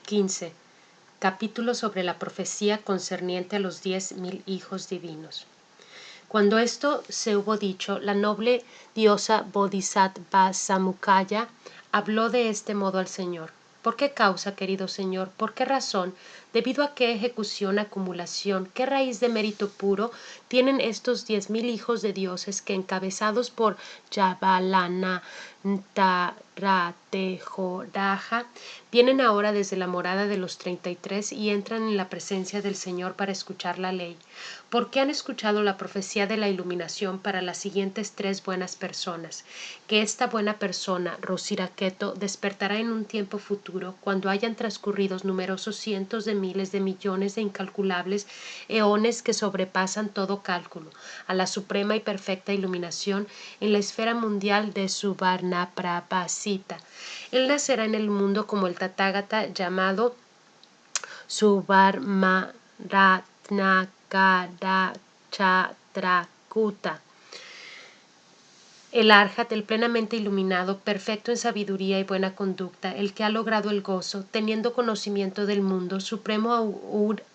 15. Capítulo sobre la profecía concerniente a los 10,000 hijos divinos. Cuando esto se hubo dicho, la noble diosa Bodhisattva Samukaya habló de este modo al Señor. ¿Por qué causa, querido Señor? ¿Por qué razón? ¿Debido a qué ejecución, acumulación, qué raíz de mérito puro tienen estos 10,000 hijos de dioses que, encabezados por Yavalana Taratejoraja, vienen ahora desde la morada de los 33 y entran en la presencia del Señor para escuchar la ley? ¿Por qué han escuchado la profecía de la iluminación para las siguientes 3 buenas personas? Que esta buena persona, Rosiraketo, despertará en un tiempo futuro, cuando hayan transcurrido numerosos cientos de miles de millones de incalculables eones que sobrepasan todo cálculo, a la suprema y perfecta iluminación en la esfera mundial de Suvarnaprabhasita. Él nacerá en el mundo como el Tathagata llamado Suvarmaratnakarachatrakuta. El Arhat, el plenamente iluminado, perfecto en sabiduría y buena conducta, el que ha logrado el gozo, teniendo conocimiento del mundo, supremo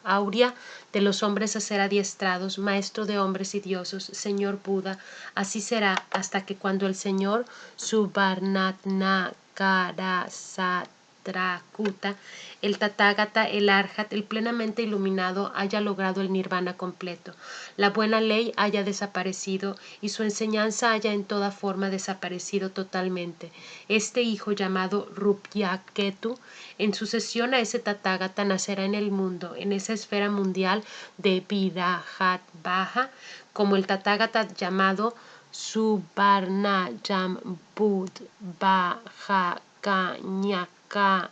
aurea de los hombres a ser adiestrados, maestro de hombres y dioses, Señor Buda, así será hasta que cuando el Señor Suvarnakarashatrakuta, el Tathagata, el Arhat, el plenamente iluminado, haya logrado el nirvana completo, la buena ley haya desaparecido y su enseñanza haya en toda forma desaparecido totalmente. Este hijo llamado Rupyaketu, en sucesión a ese Tathagata, nacerá en el mundo, en esa esfera mundial de Virahatvaha, como el Tathagata llamado Suvarnajambudvajaganyaka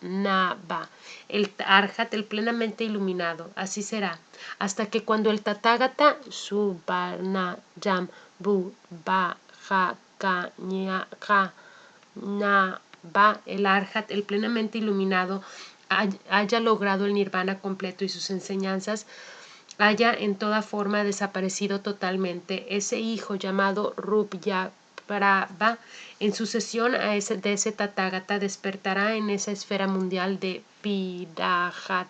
Nava, el Arhat, el plenamente iluminado. Así será, hasta que cuando el Tathagata Suvarnajambudvajaganyaka Nava, el Arhat, el plenamente iluminado, haya logrado el nirvana completo y sus enseñanzas haya en toda forma desaparecido totalmente, ese hijo llamado Rupyaprabha, en sucesión a de ese Tathagata, despertará en esa esfera mundial de Virahatvaha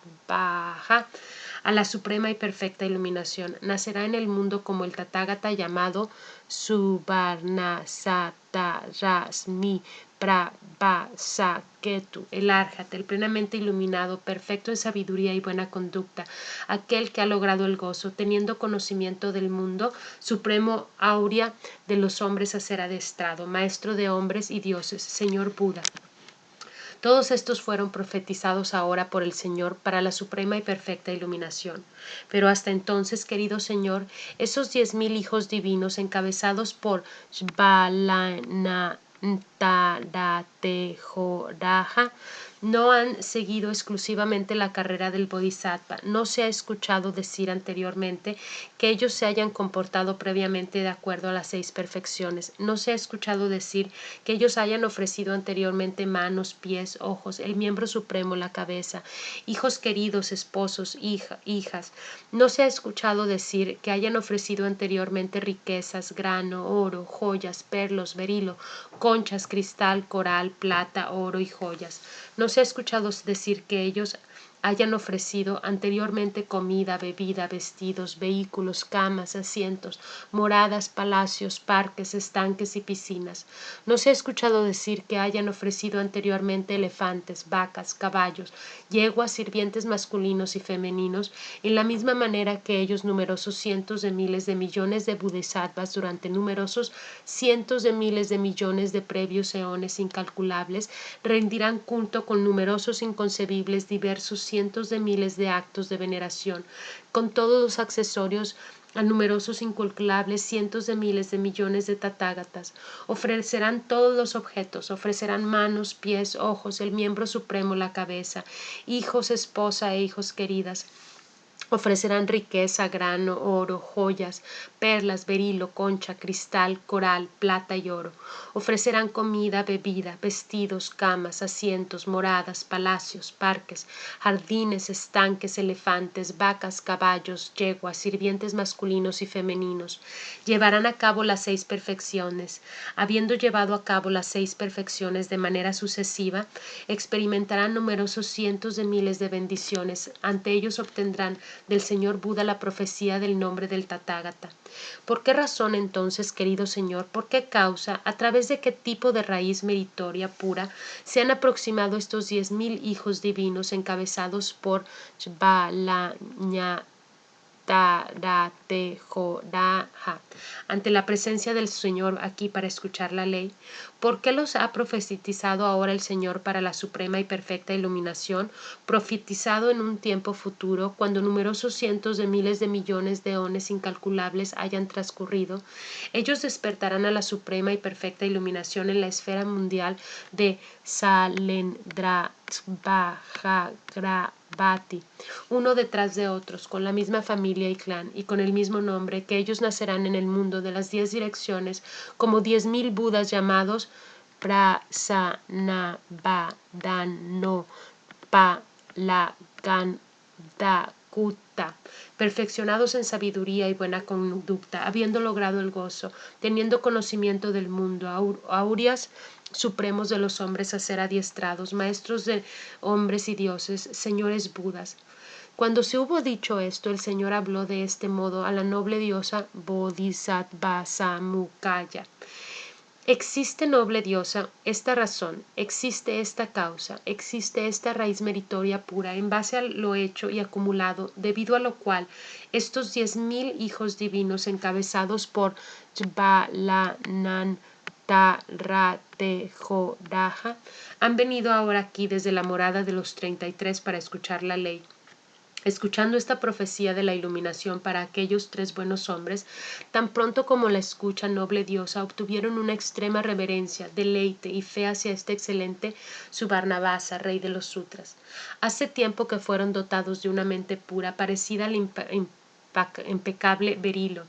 a la suprema y perfecta iluminación. Nacerá en el mundo como el Tathagata llamado Suvarnasatarasmi Prabhasaketu, el Arhat, el plenamente iluminado, perfecto en sabiduría y buena conducta, aquel que ha logrado el gozo, teniendo conocimiento del mundo, supremo aurea de los hombres a ser adestrado, maestro de hombres y dioses, Señor Buda. Todos estos fueron profetizados ahora por el Señor para la suprema y perfecta iluminación. Pero hasta entonces, querido Señor, esos 10,000 hijos divinos encabezados por Shvalana Taratejoraja no han seguido exclusivamente la carrera del Bodhisattva. No se ha escuchado decir anteriormente que ellos se hayan comportado previamente de acuerdo a las 6 perfecciones. No se ha escuchado decir que ellos hayan ofrecido anteriormente manos, pies, ojos, el miembro supremo, la cabeza, hijos queridos, esposos, hijas. No se ha escuchado decir que hayan ofrecido anteriormente riquezas, grano, oro, joyas, perlos, berilo, conchas, cristal, coral, plata, oro y joyas. No se ha escuchado decir que ellos hayan ofrecido anteriormente comida, bebida, vestidos, vehículos, camas, asientos, moradas, palacios, parques, estanques y piscinas. No se ha escuchado decir que hayan ofrecido anteriormente elefantes, vacas, caballos, yeguas, sirvientes masculinos y femeninos, en la misma manera que ellos numerosos cientos de miles de millones de bodhisattvas durante numerosos cientos de miles de millones de previos eones incalculables rendirán culto con numerosos inconcebibles diversos cientos de miles de actos de veneración, con todos los accesorios a numerosos incalculables cientos de miles de millones de tathagatas. Ofrecerán todos los objetos, ofrecerán manos, pies, ojos, el miembro supremo, la cabeza, hijos, esposa e hijos queridas, Ofrecerán riqueza, grano, oro, joyas, perlas, berilo, concha, cristal, coral, plata y oro. Ofrecerán comida, bebida, vestidos, camas, asientos, moradas, palacios, parques, jardines, estanques, elefantes, vacas, caballos, yeguas, sirvientes masculinos y femeninos. Llevarán a cabo las 6 perfecciones. Habiendo llevado a cabo las 6 perfecciones de manera sucesiva, experimentarán numerosos cientos de miles de bendiciones. Ante ellos obtendrán del Señor Buda la profecía del nombre del Tathagata. ¿Por qué razón entonces, querido Señor, por qué causa, a través de qué tipo de raíz meritoria pura se han aproximado estos 10,000 hijos divinos encabezados por Jvalanya Taratejoraja ante la presencia del Señor aquí para escuchar la ley? ¿Por qué los ha profetizado ahora el Señor para la suprema y perfecta iluminación, profetizado en un tiempo futuro, cuando numerosos cientos de miles de millones de eones incalculables hayan transcurrido? Ellos despertarán a la suprema y perfecta iluminación en la esfera mundial de Salendrasvajagravati, uno detrás de otros, con la misma familia y clan, y con el mismo nombre, que ellos nacerán en el mundo de las 10 direcciones como 10,000 Budas llamados Prasanabhadano Palagandakutta, perfeccionados en sabiduría y buena conducta, habiendo logrado el gozo, teniendo conocimiento del mundo, aurias supremos de los hombres a ser adiestrados, maestros de hombres y dioses, señores Budas. Cuando se hubo dicho esto, el Señor habló de este modo a la noble diosa Bodhisattva Samukaya. Existe, noble diosa, esta razón, existe esta causa, existe esta raíz meritoria pura, en base a lo hecho y acumulado, debido a lo cual estos 10,000 hijos divinos encabezados por Jvalanantaratejoraja han venido ahora aquí desde la morada de los 33 para escuchar la ley. Escuchando esta profecía de la iluminación para aquellos 3 buenos hombres, tan pronto como la escucha, noble diosa, obtuvieron una extrema reverencia, deleite y fe hacia este excelente Suvarnabhasa, rey de los sutras. Hace tiempo que fueron dotados de una mente pura, parecida al impecable berilo.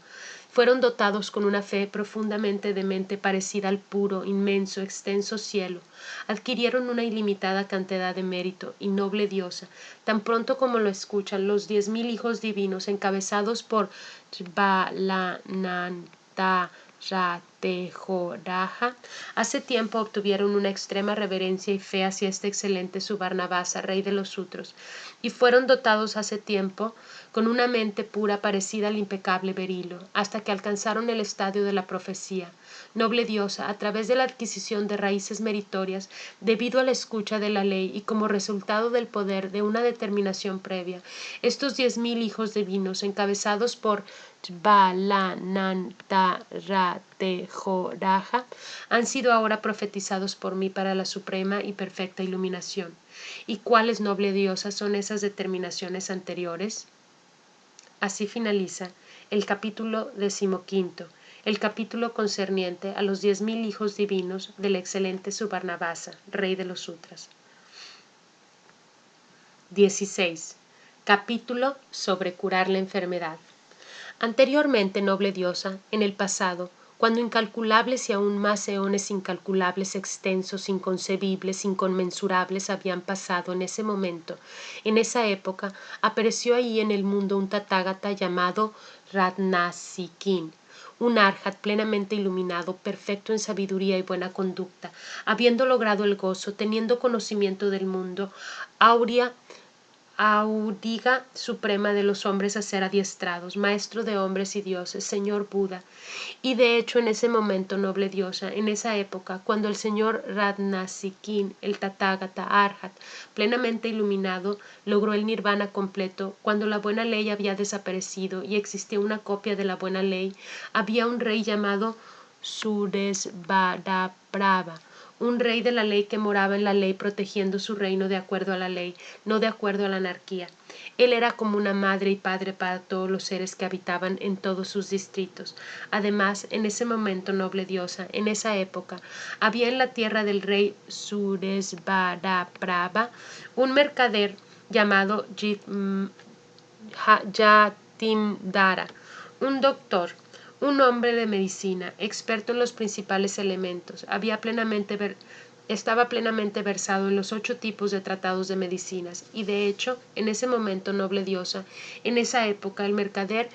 Fueron dotados con una fe profundamente de mente parecida al puro, inmenso, extenso cielo. Adquirieron una ilimitada cantidad de mérito, y noble diosa, tan pronto como lo escuchan, los 10,000 hijos divinos encabezados por Jvalanantaratejoraja, hace tiempo obtuvieron una extrema reverencia y fe hacia este excelente Suvarnabhasa, rey de los sutras, y fueron dotados hace tiempo con una mente pura parecida al impecable berilo, hasta que alcanzaron el estadio de la profecía. Noble diosa, a través de la adquisición de raíces meritorias, debido a la escucha de la ley y como resultado del poder de una determinación previa, estos 10,000 hijos divinos, encabezados por Jvalanantaratejoraja, han sido ahora profetizados por mí para la suprema y perfecta iluminación. ¿Y cuáles, noble diosa, son esas determinaciones anteriores? Así finaliza el capítulo 15, el capítulo concerniente a los 10,000 hijos divinos del excelente Suvarnabhasa, rey de los sutras. 16. Capítulo sobre curar la enfermedad. Anteriormente, noble diosa, en el pasado, cuando incalculables y aún más eones incalculables, extensos, inconcebibles, inconmensurables habían pasado en ese momento, en esa época, apareció ahí en el mundo un Tathagata llamado Ratnasikin, un arhat plenamente iluminado, perfecto en sabiduría y buena conducta, habiendo logrado el gozo, teniendo conocimiento del mundo, auriga suprema de los hombres a ser adiestrados, maestro de hombres y dioses, señor Buda. Y de hecho en ese momento, noble diosa, en esa época, cuando el señor Ratnasikin, el Tathagata Arhat, plenamente iluminado, logró el nirvana completo, cuando la buena ley había desaparecido y existía una copia de la buena ley, había un rey llamado Suresvadaprava, un rey de la ley que moraba en la ley protegiendo su reino de acuerdo a la ley, no de acuerdo a la anarquía. Él era como una madre y padre para todos los seres que habitaban en todos sus distritos. Además, en ese momento, noble diosa, en esa época, había en la tierra del rey Suresvadaprava un mercader llamado Yatimdara, un doctor, un hombre de medicina, experto en los principales elementos, estaba plenamente versado en los 8 tipos de tratados de medicinas, y de hecho, en ese momento, noble diosa, en esa época, el mercader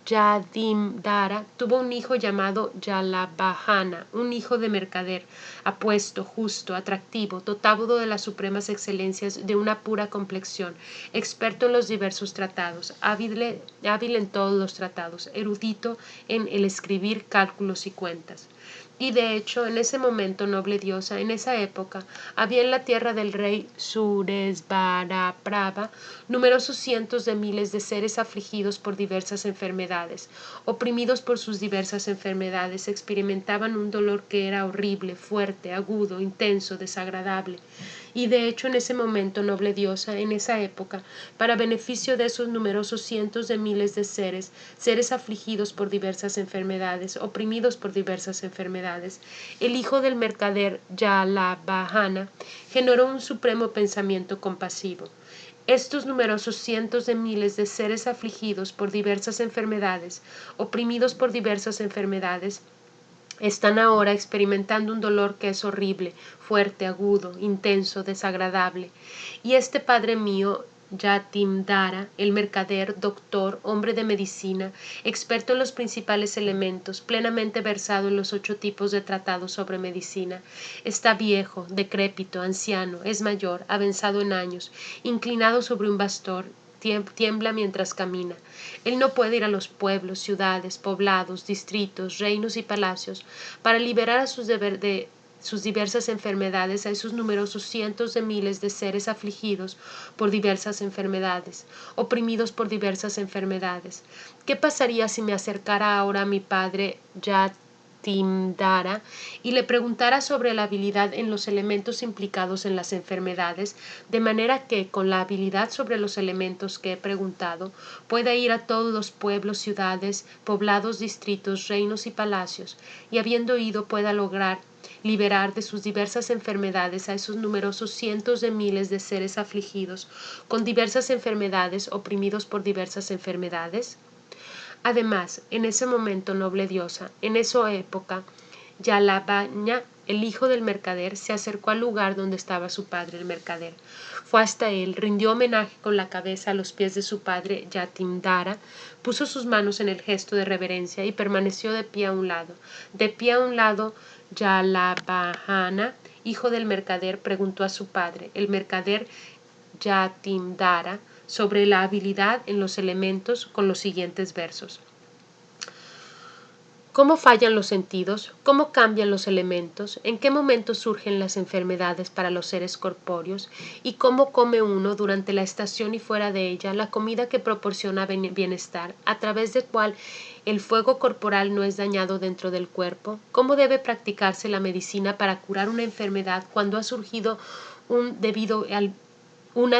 Yadimdara tuvo un hijo llamado Yalabhajana, un hijo de mercader, apuesto, justo, atractivo, dotado de las supremas excelencias de una pura complexión, experto en los diversos tratados, hábil en todos los tratados, erudito en el escribir cálculos y cuentas. Y de hecho, en ese momento, noble diosa, en esa época, había en la tierra del rey Suresvaraprabha numerosos cientos de miles de seres afligidos por diversas enfermedades, oprimidos por sus diversas enfermedades, experimentaban un dolor que era horrible, fuerte, agudo, intenso, desagradable. Y de hecho, en ese momento, noble diosa, en esa época, para beneficio de esos numerosos cientos de miles de seres afligidos por diversas enfermedades, oprimidos por diversas enfermedades, el hijo del mercader Yalabhajana generó un supremo pensamiento compasivo. Estos numerosos cientos de miles de seres afligidos por diversas enfermedades, oprimidos por diversas enfermedades, están ahora experimentando un dolor que es horrible, fuerte, agudo, intenso, desagradable. Y este Padre mío, Yatimdara, el mercader, doctor, hombre de medicina, experto en los principales elementos, plenamente versado en los 8 tipos de tratados sobre medicina, está viejo, decrépito, anciano, es mayor, avanzado en años, inclinado sobre un bastón, tiembla mientras camina. Él no puede ir a los pueblos, ciudades, poblados, distritos, reinos y palacios para liberar a sus diversas enfermedades a esos numerosos cientos de miles de seres afligidos por diversas enfermedades, oprimidos por diversas enfermedades. ¿Qué pasaría si me acercara ahora a mi padre Yatimdara y le preguntara sobre la habilidad en los elementos implicados en las enfermedades, de manera que, con la habilidad sobre los elementos que he preguntado, pueda ir a todos los pueblos, ciudades, poblados, distritos, reinos y palacios, y habiendo ido pueda lograr liberar de sus diversas enfermedades a esos numerosos cientos de miles de seres afligidos con diversas enfermedades, oprimidos por diversas enfermedades? Además, en ese momento, noble diosa, en esa época, Yalabhajana, el hijo del mercader, se acercó al lugar donde estaba su padre, el mercader. Fue hasta él, rindió homenaje con la cabeza a los pies de su padre, Yatimdara, puso sus manos en el gesto de reverencia y permaneció de pie a un lado. De pie a un lado, Yalabhajana, hijo del mercader, preguntó a su padre, el mercader Yatimdara, sobre la habilidad en los elementos con los siguientes versos. ¿Cómo fallan los sentidos? ¿Cómo cambian los elementos? ¿En qué momento surgen las enfermedades para los seres corpóreos? ¿Y cómo come uno durante la estación y fuera de ella la comida que proporciona bienestar, a través de cual el fuego corporal no es dañado dentro del cuerpo? ¿Cómo debe practicarse la medicina para curar una enfermedad cuando ha surgido una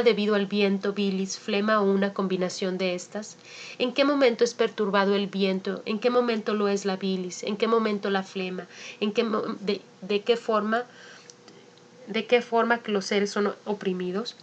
debido al viento, bilis, flema o una combinación de estas? ¿En qué momento es perturbado el viento? ¿En qué momento lo es la bilis? ¿En qué momento la flema? ¿De qué forma que los seres son oprimidos?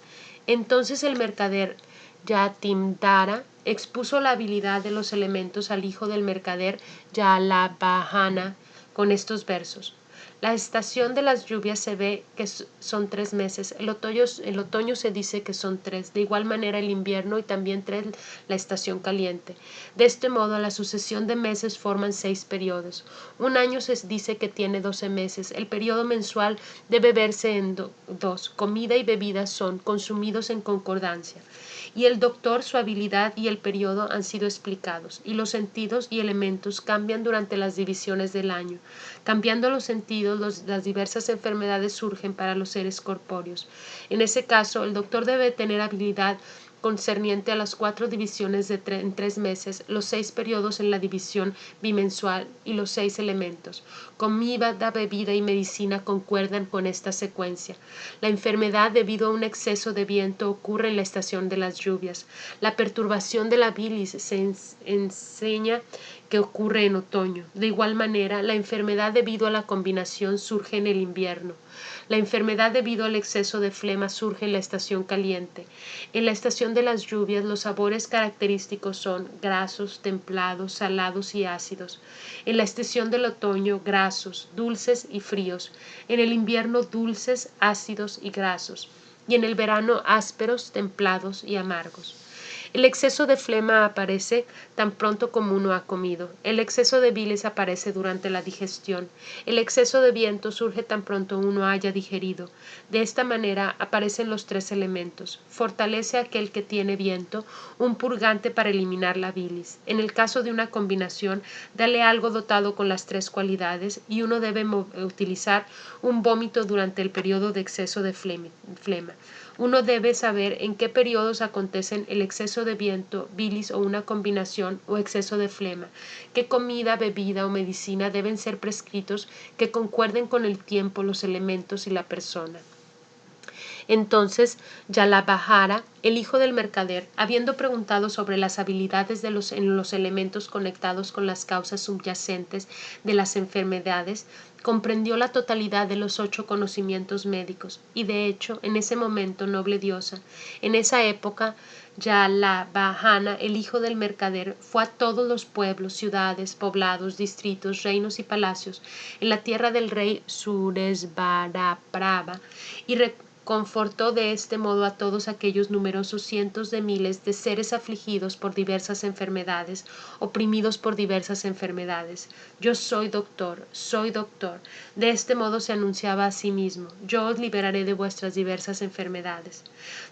Entonces el mercader Yatimdara expuso la habilidad de los elementos al hijo del mercader Yalabhajana con estos versos. La estación de las lluvias se ve que son 3 meses, el otoño se dice que son 3, de igual manera el invierno y también 3 la estación caliente. De este modo la sucesión de meses forman 6 periodos. Un año se dice que tiene 12 meses, el periodo mensual debe verse en 2, comida y bebida son consumidos en concordancia. Y el doctor, su habilidad y el periodo han sido explicados, y los sentidos y elementos cambian durante las divisiones del año. Cambiando los sentidos, las diversas enfermedades surgen para los seres corpóreos. En ese caso, el doctor debe tener habilidad concerniente a las 4 divisiones en 3 meses, los 6 periodos en la división bimensual y los 6 elementos. Comida, bebida y medicina concuerdan con esta secuencia. La enfermedad debido a un exceso de viento ocurre en la estación de las lluvias. La perturbación de la bilis se enseña que ocurre en otoño. De igual manera, la enfermedad debido a la combinación surge en el invierno. La enfermedad debido al exceso de flema surge en la estación caliente. En la estación de las lluvias, los sabores característicos son grasos, templados, salados y ácidos. En la estación del otoño, grasos, dulces y fríos. En el invierno, dulces, ácidos y grasos. Y en el verano, ásperos, templados y amargos. El exceso de flema aparece tan pronto como uno ha comido. El exceso de bilis aparece durante la digestión. El exceso de viento surge tan pronto uno haya digerido. De esta manera aparecen los tres elementos. Fortalece aquel que tiene viento, un purgante para eliminar la bilis. En el caso de una combinación, dale algo dotado con las tres cualidades y uno debe utilizar un vómito durante el periodo de exceso de flema. Uno debe saber en qué periodos acontecen el exceso de viento, bilis o una combinación o exceso de flema, qué comida, bebida o medicina deben ser prescritos que concuerden con el tiempo, los elementos y la persona. Entonces Yalavajara, el hijo del mercader, habiendo preguntado sobre las habilidades en los elementos conectados con las causas subyacentes de las enfermedades, comprendió la totalidad de los 8 conocimientos médicos y de hecho en ese momento, noble diosa, en esa época, Yalavajana, el hijo del mercader, fue a todos los pueblos, ciudades, poblados, distritos, reinos y palacios en la tierra del rey Suresvaraprava y confortó de este modo a todos aquellos numerosos cientos de miles de seres afligidos por diversas enfermedades, oprimidos por diversas enfermedades. Yo soy doctor, soy doctor. De este modo se anunciaba a sí mismo. Yo os liberaré de vuestras diversas enfermedades.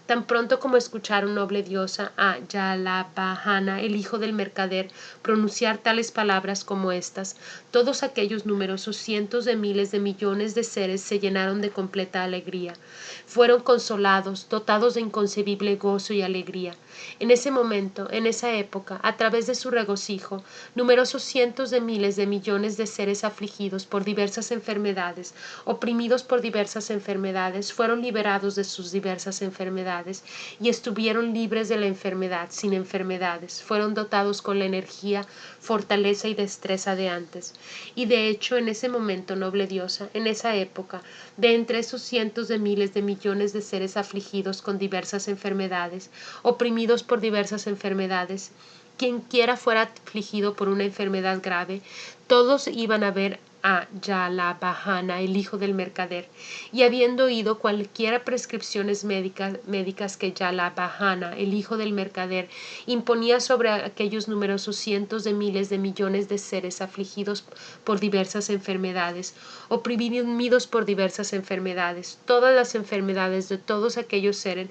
Tan pronto como escucharon, noble diosa, a Yalavajana, el hijo del mercader, pronunciar tales palabras como estas, todos aquellos numerosos cientos de miles de millones de seres se llenaron de completa alegría. Fueron consolados, dotados de inconcebible gozo y alegría. En ese momento, en esa época, a través de su regocijo, numerosos cientos de miles de millones de seres afligidos por diversas enfermedades, oprimidos por diversas enfermedades, fueron liberados de sus diversas enfermedades y estuvieron libres de la enfermedad, sin enfermedades, fueron dotados con la energía, fortaleza y destreza de antes. Y de hecho, en ese momento, noble diosa, en esa época, de entre esos cientos de miles de millones de seres afligidos con diversas enfermedades, oprimidos por diversas enfermedades, quien quiera fuera afligido por una enfermedad grave, todos iban a ver a Yalavajana, el hijo del mercader, y habiendo oído cualquiera prescripciones médicas que Yalavajana, el hijo del mercader, imponía sobre aquellos numerosos cientos de miles de millones de seres afligidos por diversas enfermedades, oprimidos por diversas enfermedades, todas las enfermedades de todos aquellos seres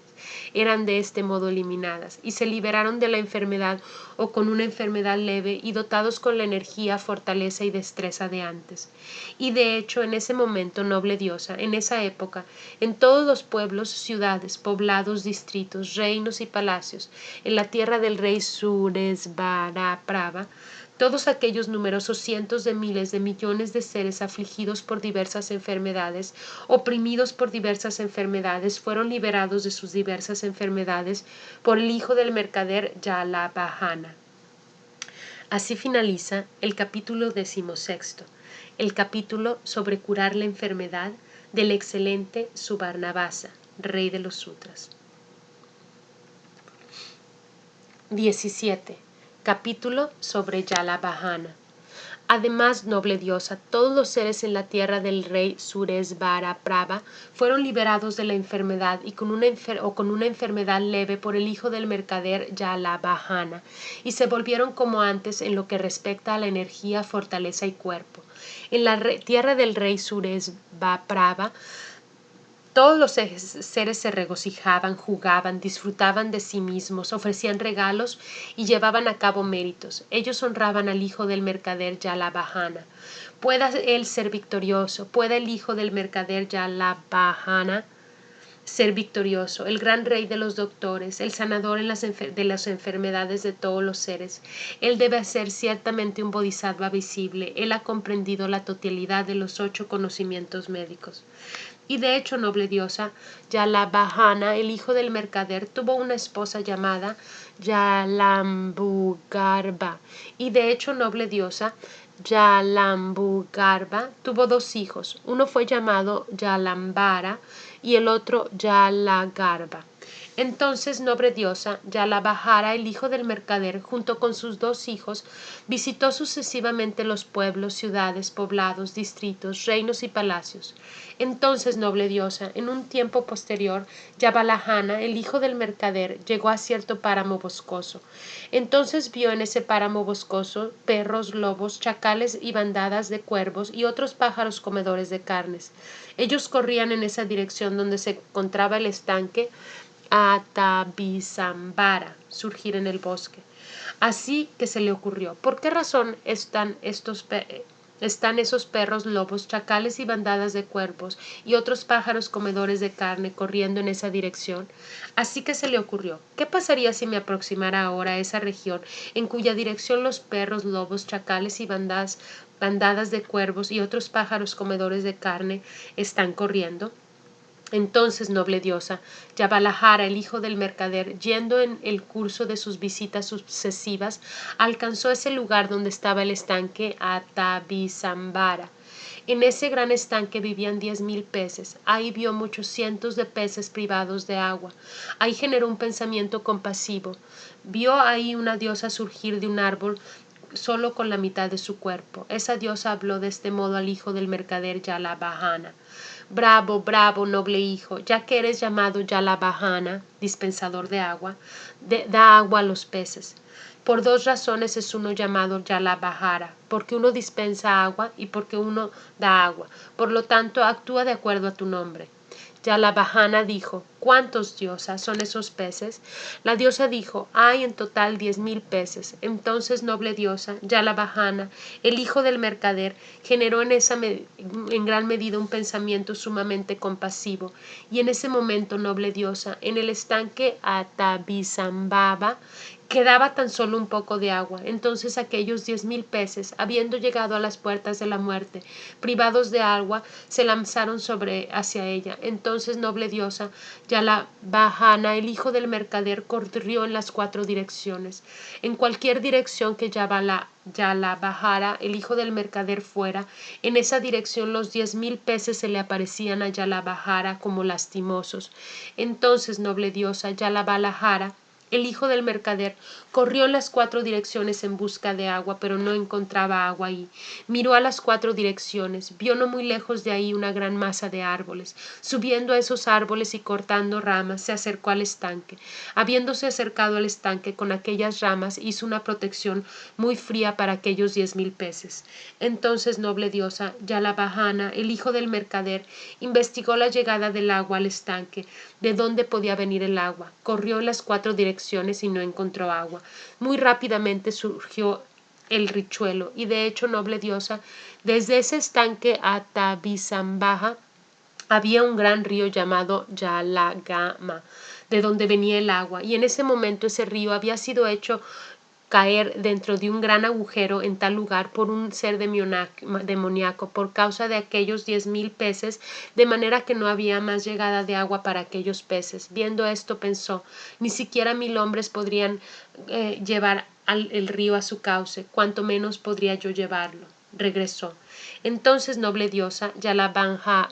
eran de este modo eliminadas, y se liberaron de la enfermedad o con una enfermedad leve y dotados con la energía, fortaleza y destreza de antes. Y de hecho, en ese momento, noble diosa, en esa época, en todos los pueblos, ciudades, poblados, distritos, reinos y palacios, en la tierra del rey Suresvaraprava, todos aquellos numerosos cientos de miles de millones de seres afligidos por diversas enfermedades, oprimidos por diversas enfermedades, fueron liberados de sus diversas enfermedades por el hijo del mercader Yalavajana. Así finaliza el capítulo 16, el capítulo sobre curar la enfermedad del excelente Subarnabhasa, rey de los sutras. 17. Capítulo sobre Yalavajana. Además, noble diosa, todos los seres en la tierra del rey Suresvaraprava fueron liberados de la enfermedad y con una enfermedad leve por el hijo del mercader Yalavajana, y se volvieron como antes en lo que respecta a la energía, fortaleza y cuerpo. En la tierra del rey Suresvaraprava, todos los seres se regocijaban, jugaban, disfrutaban de sí mismos, ofrecían regalos y llevaban a cabo méritos. Ellos honraban al hijo del mercader Yalavajana. Pueda él ser victorioso, pueda el hijo del mercader Yalavajana ser victorioso, el gran rey de los doctores, el sanador de las enfermedades de todos los seres. Él debe ser ciertamente un bodhisattva visible. Él ha comprendido la totalidad de los 8 conocimientos médicos. Y de hecho, noble diosa, Yalavajana, el hijo del mercader, tuvo una esposa llamada Yalambugarba. Y de hecho, noble diosa, Yalambugarba tuvo dos hijos. Uno fue llamado Yalambara y el otro Yalagarba. Entonces, noble diosa, Yalavajara, el hijo del mercader, junto con sus dos hijos, visitó sucesivamente los pueblos, ciudades, poblados, distritos, reinos y palacios. Entonces, noble diosa, en un tiempo posterior, Yavalajana, el hijo del mercader, llegó a cierto páramo boscoso. Entonces vio en ese páramo boscoso perros, lobos, chacales y bandadas de cuervos y otros pájaros comedores de carnes. Ellos corrían en esa dirección donde se encontraba el estanque Atabizambara, surgir en el bosque. Así que se le ocurrió, ¿por qué razón están esos perros, lobos, chacales y bandadas de cuervos y otros pájaros comedores de carne corriendo en esa dirección? Así que se le ocurrió, ¿qué pasaría si me aproximara ahora a esa región en cuya dirección los perros, lobos, chacales y bandadas de cuervos y otros pájaros comedores de carne están corriendo? Entonces, noble diosa, Yavalajara, el hijo del mercader, yendo en el curso de sus visitas sucesivas, alcanzó ese lugar donde estaba el estanque Atabizambara. En ese gran estanque vivían 10,000 peces. Ahí vio muchos cientos de peces privados de agua. Ahí generó un pensamiento compasivo. Vio ahí una diosa surgir de un árbol solo con la mitad de su cuerpo. Esa diosa habló de este modo al hijo del mercader Yalavajana. Bravo, bravo, noble hijo, ya que eres llamado Yalavajana, dispensador de agua, da agua a los peces. Por dos razones es uno llamado Yalavajara, porque uno dispensa agua y porque uno da agua. Por lo tanto, actúa de acuerdo a tu nombre. Yalavajana dijo, ¿cuántos, diosa, son esos peces? La diosa dijo, hay en total 10,000 peces. Entonces, noble diosa, Yalavajana, el hijo del mercader, generó en gran medida un pensamiento sumamente compasivo. Y en ese momento, noble diosa, en el estanque Atabizambaba, quedaba tan solo un poco de agua. Entonces aquellos 10,000 peces, habiendo llegado a las puertas de la muerte, privados de agua, se lanzaron hacia ella. Entonces, noble diosa, Yalavajana, el hijo del mercader, corrió en las 4 direcciones. En cualquier dirección que Yalavajara, el hijo del mercader, fuera, en esa dirección los 10,000 peces se le aparecían a Yalavajara como lastimosos. Entonces, noble diosa, Yalavajara, el hijo del mercader, corrió en las 4 direcciones en busca de agua, pero no encontraba agua ahí. Miró a las 4 direcciones, vio no muy lejos de ahí una gran masa de árboles. Subiendo a esos árboles y cortando ramas, se acercó al estanque. Habiéndose acercado al estanque con aquellas ramas, hizo una protección muy fría para aquellos 10,000 peces. Entonces, noble diosa, Yalavajana, el hijo del mercader, investigó la llegada del agua al estanque, de dónde podía venir el agua. Corrió en las 4 direcciones y no encontró agua. Muy rápidamente surgió el richuelo y de hecho, noble diosa, desde ese estanque Atabizambara había un gran río llamado Yalagama, de donde venía el agua, y en ese momento ese río había sido hecho caer dentro de un gran agujero en tal lugar por un ser demoníaco por causa de aquellos 10,000 peces, de manera que no había más llegada de agua para aquellos peces. Viendo esto pensó, ni siquiera 1,000 hombres podrían llevar el río a su cauce, cuanto menos podría yo llevarlo. Regresó. Entonces, noble diosa, Yalavajara,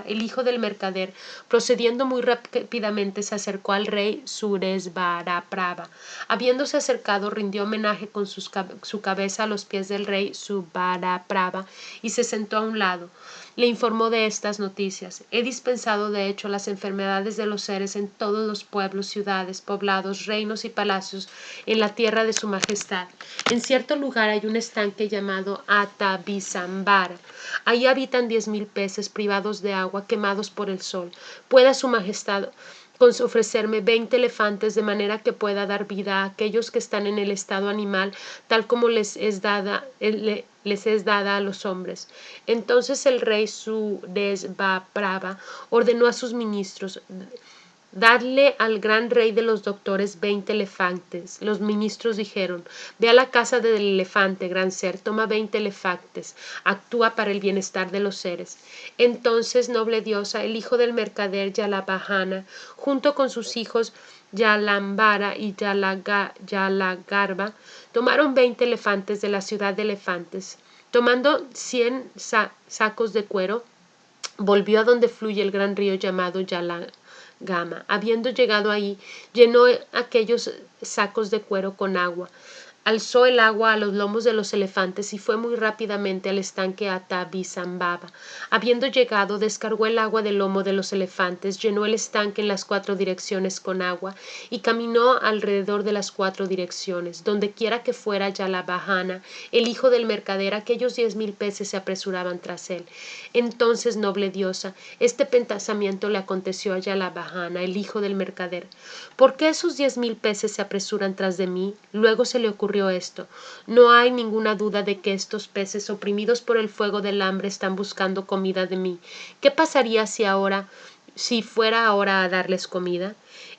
el hijo del mercader, procediendo muy rápidamente, se acercó al rey Suresvaraprava. Habiéndose acercado, rindió homenaje con su cabeza a los pies del rey Subaraprava y se sentó a un lado. Le informó de estas noticias. He dispensado de hecho las enfermedades de los seres en todos los pueblos, ciudades, poblados, reinos y palacios en la tierra de su majestad. En cierto lugar hay un estanque llamado Atabizambara. Ahí habitan 10,000 peces privados de agua, quemados por el sol. Pueda su majestad ofrecerme 20 elefantes de manera que pueda dar vida a aquellos que están en el estado animal, tal como les es dada a los hombres. Entonces el rey Suresvaprava ordenó a sus ministros, Dadle al gran rey de los doctores 20 elefantes. Los ministros dijeron: ve a la casa del elefante, gran ser, toma 20 elefantes, actúa para el bienestar de los seres. Entonces, noble diosa, el hijo del mercader Yalavajana, junto con sus hijos Yalambara y Yalagarba, tomaron 20 elefantes de la ciudad de elefantes. Tomando 100 sacos de cuero, volvió a donde fluye el gran río llamado Yalagama. Habiendo llegado ahí, llenó aquellos sacos de cuero con agua. Alzó el agua a los lomos de los elefantes y fue muy rápidamente al estanque Atabisambaba. Habiendo llegado, descargó el agua del lomo de los elefantes, llenó el estanque en las 4 direcciones con agua y caminó alrededor de las 4 direcciones. Donde quiera que fuera Yalavajana, el hijo del mercader, aquellos 10,000 peces se apresuraban tras él. Entonces, noble diosa, este pensamiento le aconteció a Yalavajana, el hijo del mercader: ¿por qué esos 10,000 peces se apresuran tras de mí? Luego se le ocurrió esto: no hay ninguna duda de que estos peces, oprimidos por el fuego del hambre, están buscando comida de mí. ¿Qué pasaría si fuera ahora a darles comida?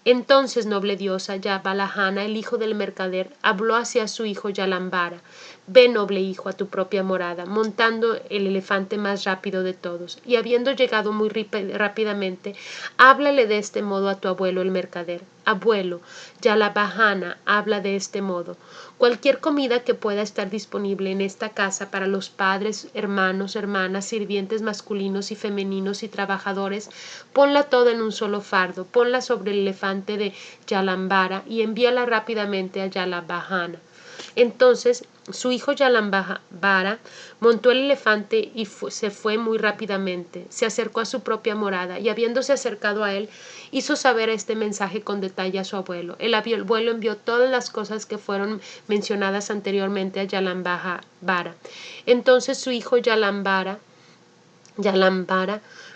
Entonces, noble diosa, Yavalajana, el hijo del mercader, habló hacia su hijo Yalambara: ve, noble hijo, a tu propia morada, montando el elefante más rápido de todos, y habiendo llegado muy rápidamente, háblale de este modo a tu abuelo el mercader: abuelo, Yalavajana habla de este modo: cualquier comida que pueda estar disponible en esta casa para los padres, hermanos, hermanas, sirvientes masculinos y femeninos y trabajadores, ponla toda en un solo fardo, ponla sobre el elefante de Yalambara y envíala rápidamente a Yalavajana. Entonces su hijo Yalambara montó el elefante y se fue muy rápidamente. Se acercó a su propia morada y, habiéndose acercado a él, hizo saber este mensaje con detalle a su abuelo. El abuelo envió todas las cosas que fueron mencionadas anteriormente a Yalambara. Entonces su hijo Yalambara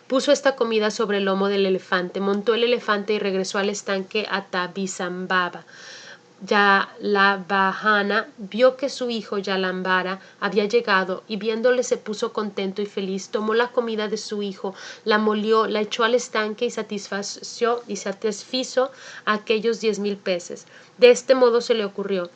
puso esta comida sobre el lomo del elefante, montó el elefante y regresó al estanque Atabisambaba. Yalavajana vio que su hijo Yalambara había llegado y, viéndole, se puso contento y feliz. Tomó la comida de su hijo, la molió, la echó al estanque y satisfizo a aquellos 10,000 peces. De este modo se le ocurrió: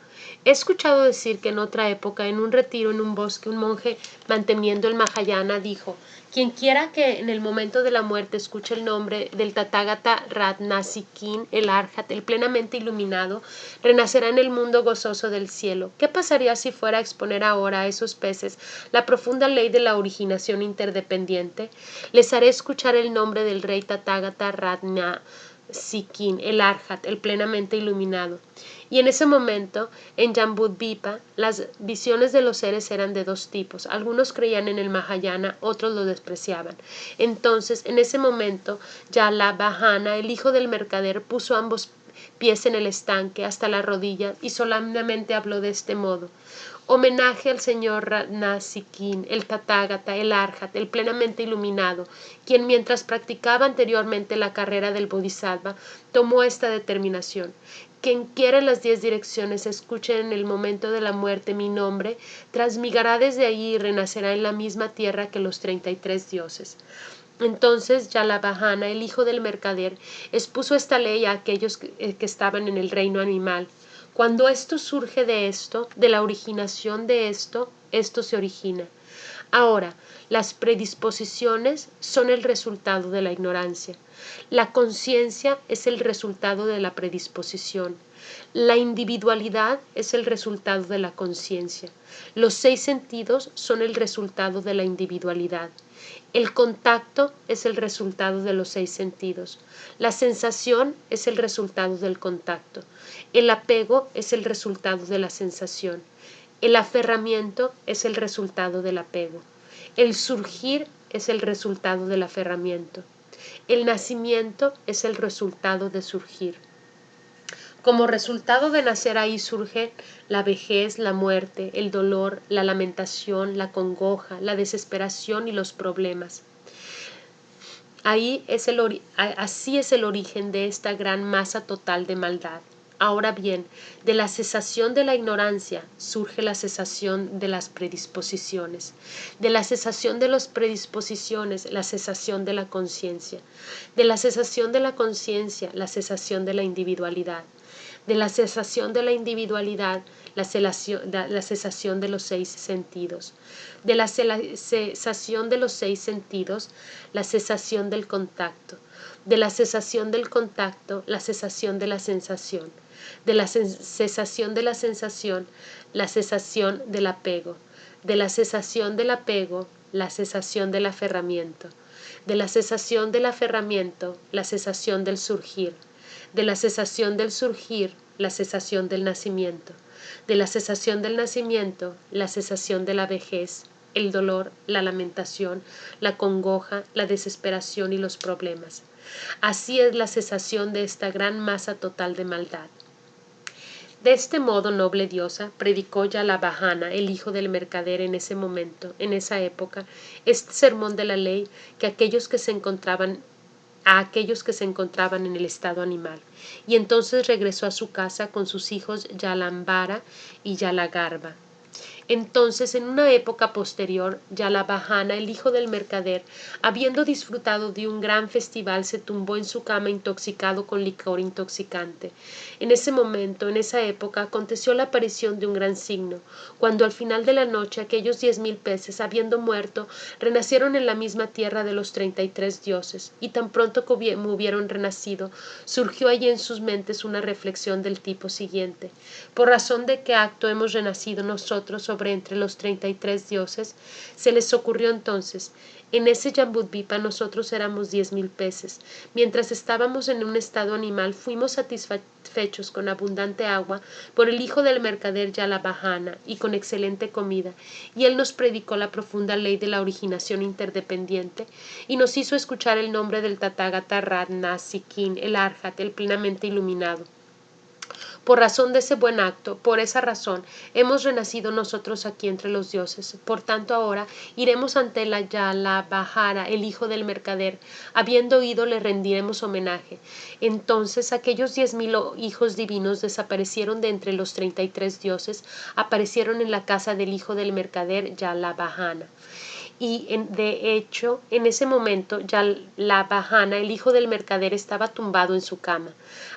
he escuchado decir que en otra época, en un retiro en un bosque, un monje, manteniendo el Mahayana, dijo: quien quiera que en el momento de la muerte escuche el nombre del Tathagata Ratnasikin, el Arhat, el plenamente iluminado, renacerá en el mundo gozoso del cielo. ¿Qué pasaría si fuera a exponer ahora a esos peces la profunda ley de la originación interdependiente? Les haré escuchar el nombre del rey Tathagata Ratnasikin, el Arhat, el plenamente iluminado. Y en ese momento, en Jambudvipa, las visiones de los seres eran de 2 tipos. Algunos creían en el Mahayana, otros lo despreciaban. Entonces, en ese momento, Yalavajana, el hijo del mercader, puso ambos pies en el estanque hasta la rodilla y solemnemente habló de este modo: homenaje al señor Ratnasikin, el Tathagata, el Arhat, el plenamente iluminado, quien, mientras practicaba anteriormente la carrera del Bodhisattva, tomó esta determinación: quien quiera en las 10 direcciones escuche en el momento de la muerte mi nombre, transmigrará desde allí y renacerá en la misma tierra que los 33 dioses. Entonces Yalavajana, el hijo del mercader, expuso esta ley a aquellos que estaban en el reino animal. Cuando esto surge de la originación de esto se origina. Ahora, las predisposiciones son el resultado de la ignorancia. La conciencia es el resultado de la predisposición. La individualidad es el resultado de la conciencia. Los 6 sentidos son el resultado de la individualidad. El contacto es el resultado de los 6 sentidos. La sensación es el resultado del contacto. El apego es el resultado de la sensación. El aferramiento es el resultado del apego. El surgir es el resultado del aferramiento. El nacimiento es el resultado de surgir. Como resultado de nacer ahí surge la vejez, la muerte, el dolor, la lamentación, la congoja, la desesperación y los problemas. Así es el origen de esta gran masa total de maldad. Ahora bien, de la cesación de la ignorancia surge la cesación de las predisposiciones. De la cesación de las predisposiciones, la cesación de la conciencia. De la cesación de la conciencia, la cesación de la individualidad. De la cesación de la individualidad, la cesación de los 6 sentidos. De la cesación de los 6 sentidos, la cesación del contacto. De la cesación del contacto, la cesación de la sensación. De la cesación de la sensación, la cesación del apego. De la cesación del apego, la cesación del aferramiento. De la cesación del aferramiento, la cesación del surgir. De la cesación del surgir, la cesación del nacimiento. De la cesación del nacimiento, la cesación de la vejez, el dolor, la lamentación, la congoja, la desesperación y los problemas. Así es la cesación de esta gran masa total de maldad. De este modo, noble diosa, predicó Yalavajana, el hijo del mercader, en ese momento, en esa época, este sermón de la ley que aquellos que se encontraban en el estado animal, y entonces regresó a su casa con sus hijos Yalambara y Yalagarba. Entonces, en una época posterior, Yalavajana, el hijo del mercader, habiendo disfrutado de un gran festival, se tumbó en su cama intoxicado con licor intoxicante. En ese momento, en esa época, aconteció la aparición de un gran signo, cuando al final de la noche aquellos 10,000 peces, habiendo muerto, renacieron en la misma tierra de los 33 dioses, y tan pronto como hubieron renacido, surgió allí en sus mentes una reflexión del tipo siguiente: ¿por razón de qué acto hemos renacido nosotros sobre entre los 33 dioses? Se les ocurrió entonces: en ese Jambudvipa nosotros éramos 10,000 peces. Mientras estábamos en un estado animal, fuimos satisfechos con abundante agua por el hijo del mercader Yalavajana y con excelente comida, y él nos predicó la profunda ley de la originación interdependiente y nos hizo escuchar el nombre del Tathagata Ratna Sikhin, el Arhat, el plenamente iluminado. Por razón de ese buen acto, por esa razón, hemos renacido nosotros aquí entre los dioses. Por tanto, ahora iremos ante la Yalavajana, el hijo del mercader. Habiendo oído, le rendiremos homenaje. Entonces, aquellos 10,000 hijos divinos desaparecieron de entre los 33 dioses, aparecieron en la casa del hijo del mercader Yalavajana. Y de hecho, en ese momento, Yalavajana, el hijo del mercader, estaba tumbado en su cama.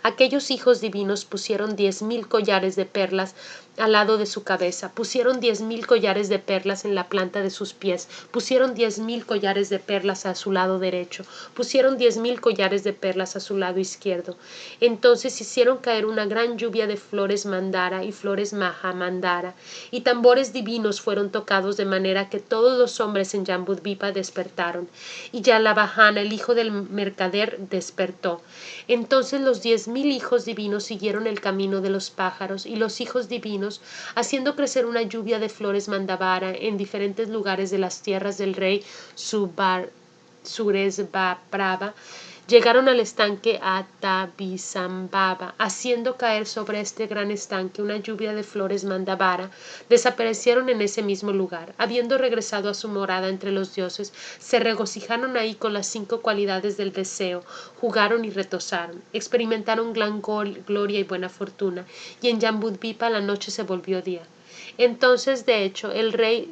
Aquellos hijos divinos pusieron 10,000 collares de perlas al lado de su cabeza, pusieron 10,000 collares de perlas en la planta de sus pies, pusieron 10,000 collares de perlas a su lado derecho, pusieron 10,000 collares de perlas a su lado izquierdo. Entonces hicieron caer una gran lluvia de flores mandara y flores mahamandara, y tambores divinos fueron tocados de manera que todos los hombres en Jambudvipa despertaron, y Yalavajana, el hijo del mercader, despertó. Entonces los 10,000 hijos divinos siguieron el camino de los pájaros, y los hijos divinos, haciendo crecer una lluvia de flores mandavara en diferentes lugares de las tierras del rey Suresvaprava, llegaron al estanque Atavisambhava, haciendo caer sobre este gran estanque una lluvia de flores mandavara, desaparecieron en ese mismo lugar. Habiendo regresado a su morada entre los dioses, se regocijaron ahí con las 5 cualidades del deseo, jugaron y retosaron, experimentaron gran gloria y buena fortuna, y en Jambudvipa la noche se volvió día. Entonces, de hecho, el rey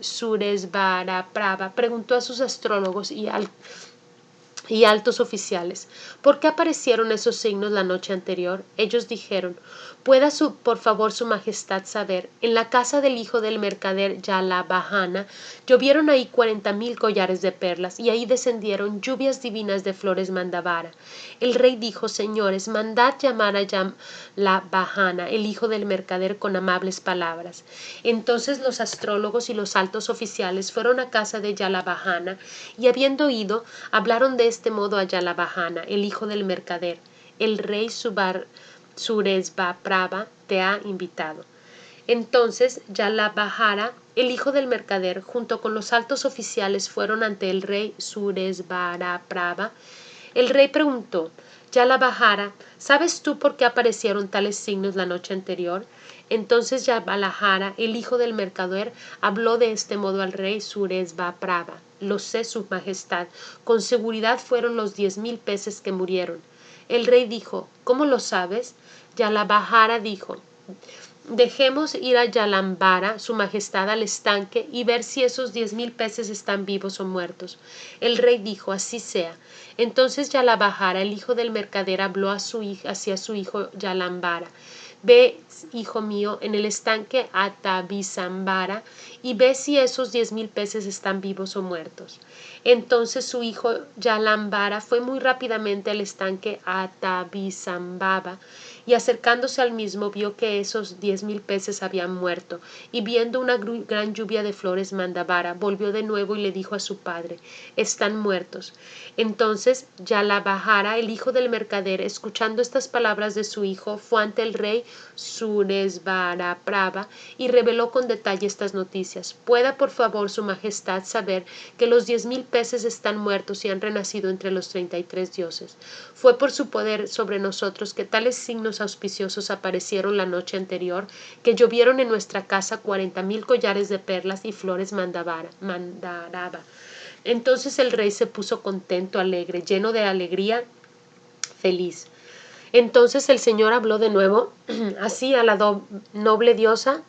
Suresvaprava preguntó a sus astrólogos y altos oficiales: ¿por qué aparecieron esos signos la noche anterior? Ellos dijeron: ¿pueda por favor su majestad saber? En la casa del hijo del mercader Yalavajana llovieron ahí 40,000 collares de perlas, y ahí descendieron lluvias divinas de flores mandavara. El rey dijo: señores, mandad llamar a Yalavajana, el hijo del mercader, con amables palabras. Entonces los astrólogos y los altos oficiales fueron a casa de Yalavajana, y habiendo ido, hablaron de este modo a Yalavajana, el hijo del mercader: el rey Suresvaprava te ha invitado. Entonces Yalavajana, el hijo del mercader, junto con los altos oficiales, fueron ante el rey Suresvaprava. El rey preguntó: Yalavajana, ¿sabes tú por qué aparecieron tales signos la noche anterior? Entonces Yalavajana, el hijo del mercader, habló de este modo al rey Suresvaprava: lo sé, su majestad, con seguridad fueron los 10,000 peces que murieron. El rey dijo: ¿Cómo lo sabes? Yalavajara dijo: dejemos ir a Yalambara, su majestad, al estanque y ver si esos 10,000 peces están vivos o muertos. El rey dijo: así sea. Entonces Yalavajara, el hijo del mercader, habló hacia su hijo Yalambara: ve, hijo mío, en el estanque Atabisambara y ve si esos 10,000 peces están vivos o muertos. Entonces su hijo Yalambara fue muy rápidamente al estanque Atabisambaba y acercándose al mismo vio que esos 10,000 peces habían muerto, y viendo una gran lluvia de flores Mandavara, volvió de nuevo y le dijo a su padre: están muertos. Entonces Yalavajara, el hijo del mercader, escuchando estas palabras de su hijo, fue ante el rey Suresvaraprava y reveló con detalle estas noticias. Pueda por favor su majestad saber que los 10,000 peces están muertos y han renacido entre los 33 dioses. Fue por su poder sobre nosotros que tales signos auspiciosos aparecieron la noche anterior, que llovieron en nuestra casa 40,000 collares de perlas y flores mandaraba. Entonces el rey se puso contento, alegre, lleno de alegría, feliz. Entonces el Señor habló de nuevo así a la noble diosa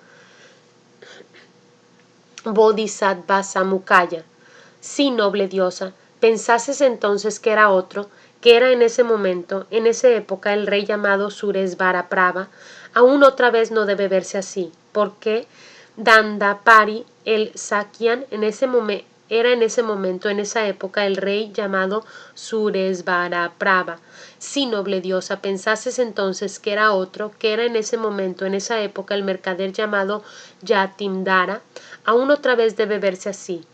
Bodhisattva Samukaya: sí, noble diosa, pensases entonces que era otro, que era en ese momento, en esa época, el rey llamado Suresvaraprava. Aún otra vez no debe verse así, porque Dandapari el Sakyan era en ese momento, en esa época, el rey llamado Suresvaraprava. Sí, noble diosa, pensases entonces que era otro, que era en ese momento, en esa época, el mercader llamado Yatimdara. Aún otra vez debe verse así,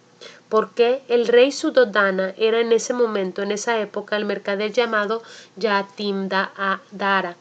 porque el rey Suddhodana era en ese momento, en esa época, el mercader llamado Yatimdara.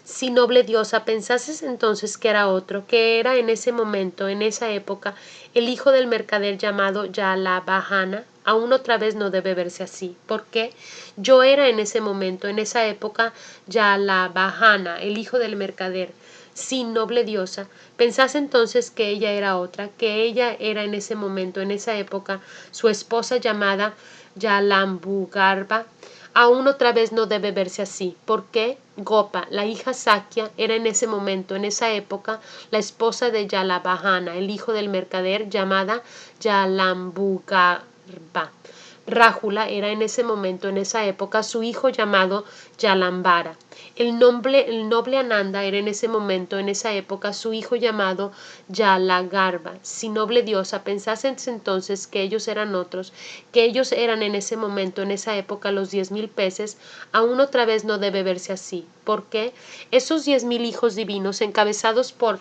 Si, noble diosa, pensases entonces que era otro, que era en ese momento, en esa época, el hijo del mercader llamado Yalavajana, aún otra vez no debe verse así, porque yo era en ese momento, en esa época, Yalavajana, el hijo del mercader. Sí, noble diosa, pensás entonces que ella era otra, que ella era en ese momento, en esa época, su esposa llamada Yalambugarba. Aún otra vez no debe verse así, porque Gopa, la hija Sakya, era en ese momento, en esa época, la esposa de Yalavajana, el hijo del mercader, llamada Yalambugarba. Rájula era en ese momento, en esa época, su hijo llamado Yalambara. El noble Ananda era en ese momento, en esa época, su hijo llamado Yalagarba. Si, noble diosa, pensases entonces que ellos eran otros, que ellos eran en ese momento, en esa época, los 10,000 peces, aún otra vez no debe verse así, porque esos 10,000 hijos divinos, encabezados por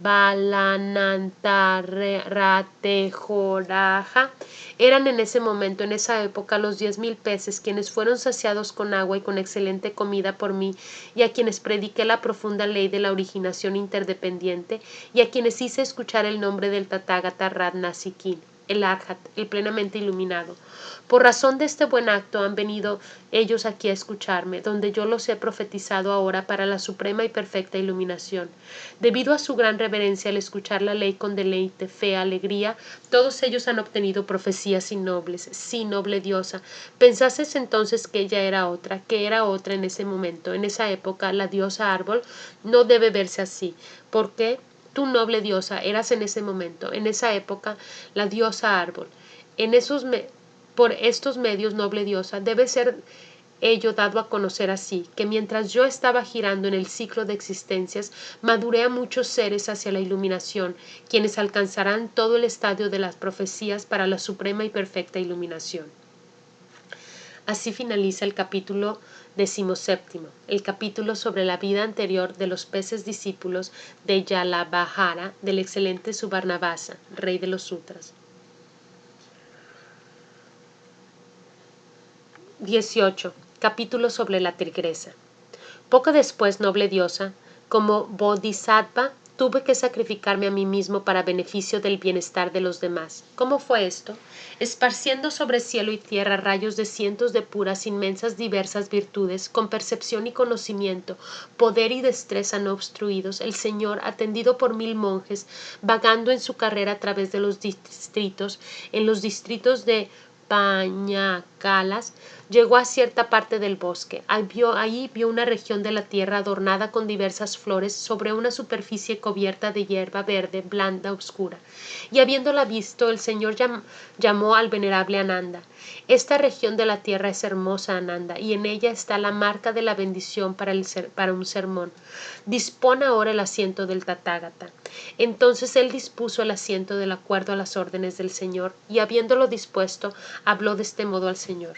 Balanantaratejoraja, eran en ese momento, en esa época, los 10,000 peces, quienes fueron saciados con agua y con excelente comida por mí, y a quienes prediqué la profunda ley de la originación interdependiente, y a quienes hice escuchar el nombre del Tathagata Ratnasikin, el Arhat, el plenamente iluminado. Por razón de este buen acto han venido ellos aquí a escucharme, donde yo los he profetizado ahora para la suprema y perfecta iluminación. Debido a su gran reverencia al escuchar la ley con deleite, fe, alegría, todos ellos han obtenido profecías innobles. Sí, noble diosa, pensases entonces que ella era otra, que era otra en ese momento, en esa época, la diosa árbol. No debe verse así, porque tú, noble diosa, eras en ese momento, en esa época, la diosa árbol. Por estos medios, noble diosa, debe ser ello dado a conocer así, que mientras yo estaba girando en el ciclo de existencias, maduré a muchos seres hacia la iluminación, quienes alcanzarán todo el estadio de las profecías para la suprema y perfecta iluminación. Así finaliza el capítulo 17, el capítulo sobre la vida anterior de los peces discípulos de Yalavajara, del excelente Subarnabhasa, rey de los sutras. 18. Capítulo sobre la tigresa. Poco después, noble diosa, como Bodhisattva, tuve que sacrificarme a mí mismo para beneficio del bienestar de los demás. ¿Cómo fue esto? Esparciendo sobre cielo y tierra rayos de cientos de puras, inmensas, diversas virtudes, con percepción y conocimiento, poder y destreza no obstruidos, el Señor, atendido por 1000 monjes, vagando en su carrera a través de los distritos, en los distritos de Pañac, Galas, llegó a cierta parte del bosque. Ahí vio una región de la tierra adornada con diversas flores sobre una superficie cubierta de hierba verde, blanda, oscura. Y habiéndola visto, el Señor llamó al venerable Ananda. Esta región de la tierra es hermosa, Ananda, y en ella está la marca de la bendición para un sermón. Dispón ahora el asiento del Tathagata. Entonces él dispuso el asiento de acuerdo a las órdenes del Señor, y habiéndolo dispuesto, habló de este modo al Señor.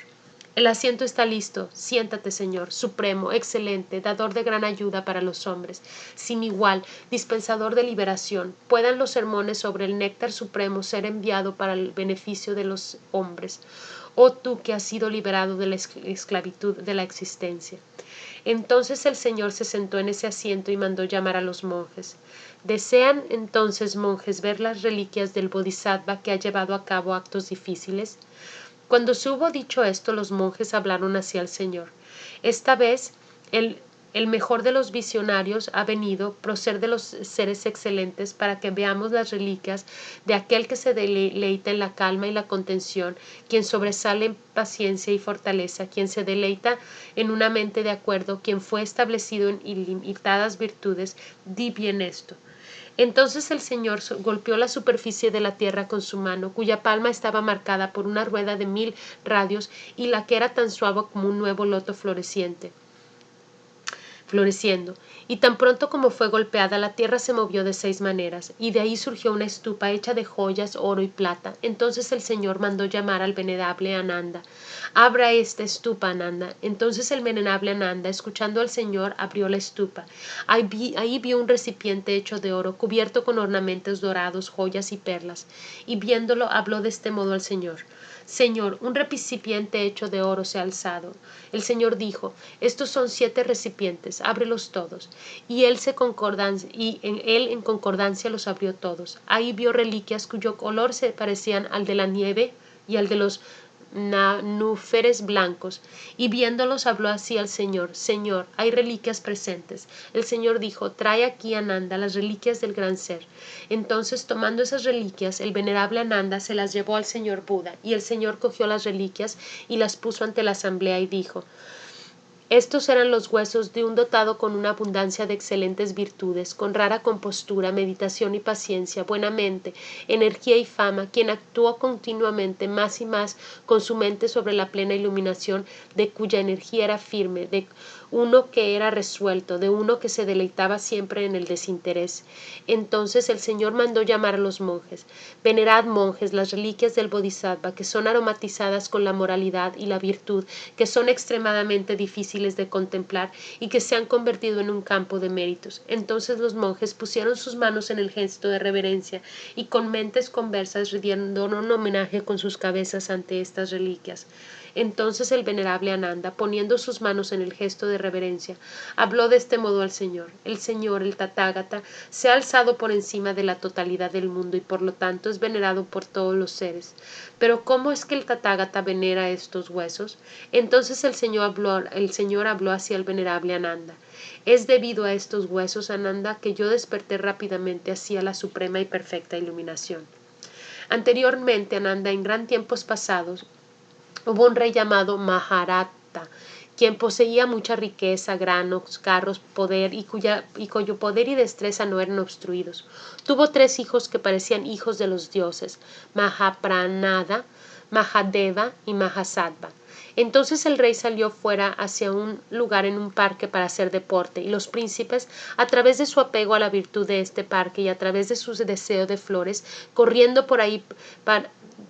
El asiento está listo. Siéntate, Señor, supremo, excelente, dador de gran ayuda para los hombres, sin igual, dispensador de liberación. Puedan los sermones sobre el néctar supremo ser enviado para el beneficio de los hombres. Oh tú que has sido liberado de la esclavitud de la existencia. Entonces el Señor se sentó en ese asiento y mandó llamar a los monjes. ¿Desean entonces, monjes, ver las reliquias del Bodhisattva que ha llevado a cabo actos difíciles? Cuando se hubo dicho esto, los monjes hablaron hacia el Señor. Esta vez el mejor de los visionarios ha venido, prócer de los seres excelentes, para que veamos las reliquias de aquel que se deleita en la calma y la contención, quien sobresale en paciencia y fortaleza, quien se deleita en una mente de acuerdo, quien fue establecido en ilimitadas virtudes. Di bien esto. Entonces el Señor golpeó la superficie de la tierra con su mano, cuya palma estaba marcada por una rueda de 1000 radios y la que era tan suave como un nuevo loto floreciendo. Y tan pronto como fue golpeada, la tierra se movió de 6 maneras, y de ahí surgió una estupa hecha de joyas, oro y plata. Entonces el Señor mandó llamar al venerable Ananda. Abra esta estupa, Ananda. Entonces el venerable Ananda, escuchando al Señor, abrió la estupa. Ahí vio un recipiente hecho de oro, cubierto con ornamentos dorados, joyas y perlas. Y viéndolo, habló de este modo al Señor. Señor, un recipiente hecho de oro se ha alzado. El Señor dijo, estos son 7 recipientes, ábrelos todos. Y él en concordancia los abrió todos. Ahí vio reliquias cuyo color se parecían al de la nieve y al de los nanúferes blancos, y viéndolos habló así al Señor: Señor, hay reliquias presentes. El Señor dijo: trae aquí, Ananda, las reliquias del gran ser. Entonces, tomando esas reliquias, el venerable Ananda se las llevó al Señor Buda, y el Señor cogió las reliquias y las puso ante la asamblea y dijo: estos eran los huesos de un dotado con una abundancia de excelentes virtudes, con rara compostura, meditación y paciencia, buena mente, energía y fama, quien actuó continuamente más y más con su mente sobre la plena iluminación, de cuya energía era firme, de uno que era resuelto, de uno que se deleitaba siempre en el desinterés. Entonces el Señor mandó llamar a los monjes. Venerad, monjes, las reliquias del Bodhisattva, que son aromatizadas con la moralidad y la virtud, que son extremadamente difíciles de contemplar y que se han convertido en un campo de méritos. Entonces los monjes pusieron sus manos en el gesto de reverencia y con mentes conversas rindieron un homenaje con sus cabezas ante estas reliquias. Entonces el venerable Ananda, poniendo sus manos en el gesto de reverencia, habló de este modo al Señor: el Señor, el Tathagata, se ha alzado por encima de la totalidad del mundo y por lo tanto es venerado por todos los seres. Pero ¿cómo es que el Tathagata venera estos huesos? Entonces el Señor habló hacia el venerable Ananda: es debido a estos huesos, Ananda, que yo desperté rápidamente hacia la suprema y perfecta iluminación. Anteriormente, Ananda, en gran tiempos pasados, hubo un rey llamado Maharata, quien poseía mucha riqueza, granos, carros, poder y cuyo poder y destreza no eran obstruidos. Tuvo 3 hijos que parecían hijos de los dioses: Mahapranada, Mahadeva y Mahasattva. Entonces el rey salió fuera hacia un lugar en un parque para hacer deporte, y los príncipes, a través de su apego a la virtud de este parque y a través de su deseo de flores, corriendo por ahí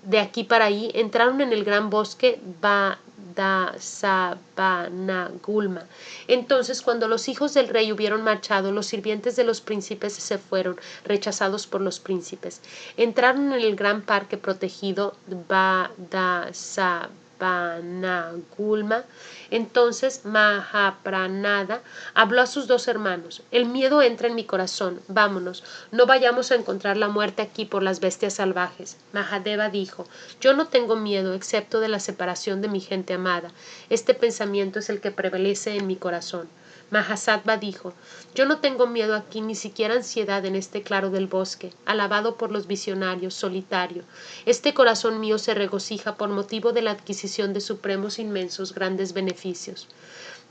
de aquí para allí, entraron en el gran bosque Vadasavanagulma. Entonces, cuando los hijos del rey hubieron marchado, los sirvientes de los príncipes se fueron, rechazados por los príncipes. Entraron en el gran parque protegido Vadasavanagulma. Entonces Mahapranada habló a sus 2 hermanos: el miedo entra en mi corazón, vámonos, no vayamos a encontrar la muerte aquí por las bestias salvajes. Mahadeva dijo: yo no tengo miedo excepto de la separación de mi gente amada. Este pensamiento es el que prevalece en mi corazón. Mahasattva dijo: yo no tengo miedo aquí, ni siquiera ansiedad en este claro del bosque, alabado por los visionarios, solitario. Este corazón mío se regocija por motivo de la adquisición de supremos inmensos grandes beneficios.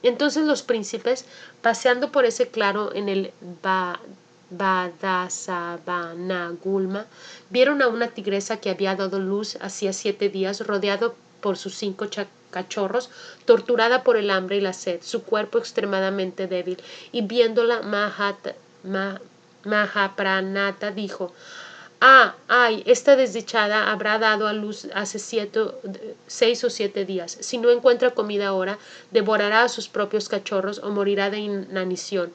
Entonces los príncipes, paseando por ese claro en el Vadasavanagulma, vieron a una tigresa que había dado luz hacía 7 días, rodeado por sus 5 cachorros, torturada por el hambre y la sed, su cuerpo extremadamente débil, y viéndola Mahapranata dijo: ay, esta desdichada habrá dado a luz hace 6 o 7 días. Si no encuentra comida ahora, devorará a sus propios cachorros o morirá de inanición.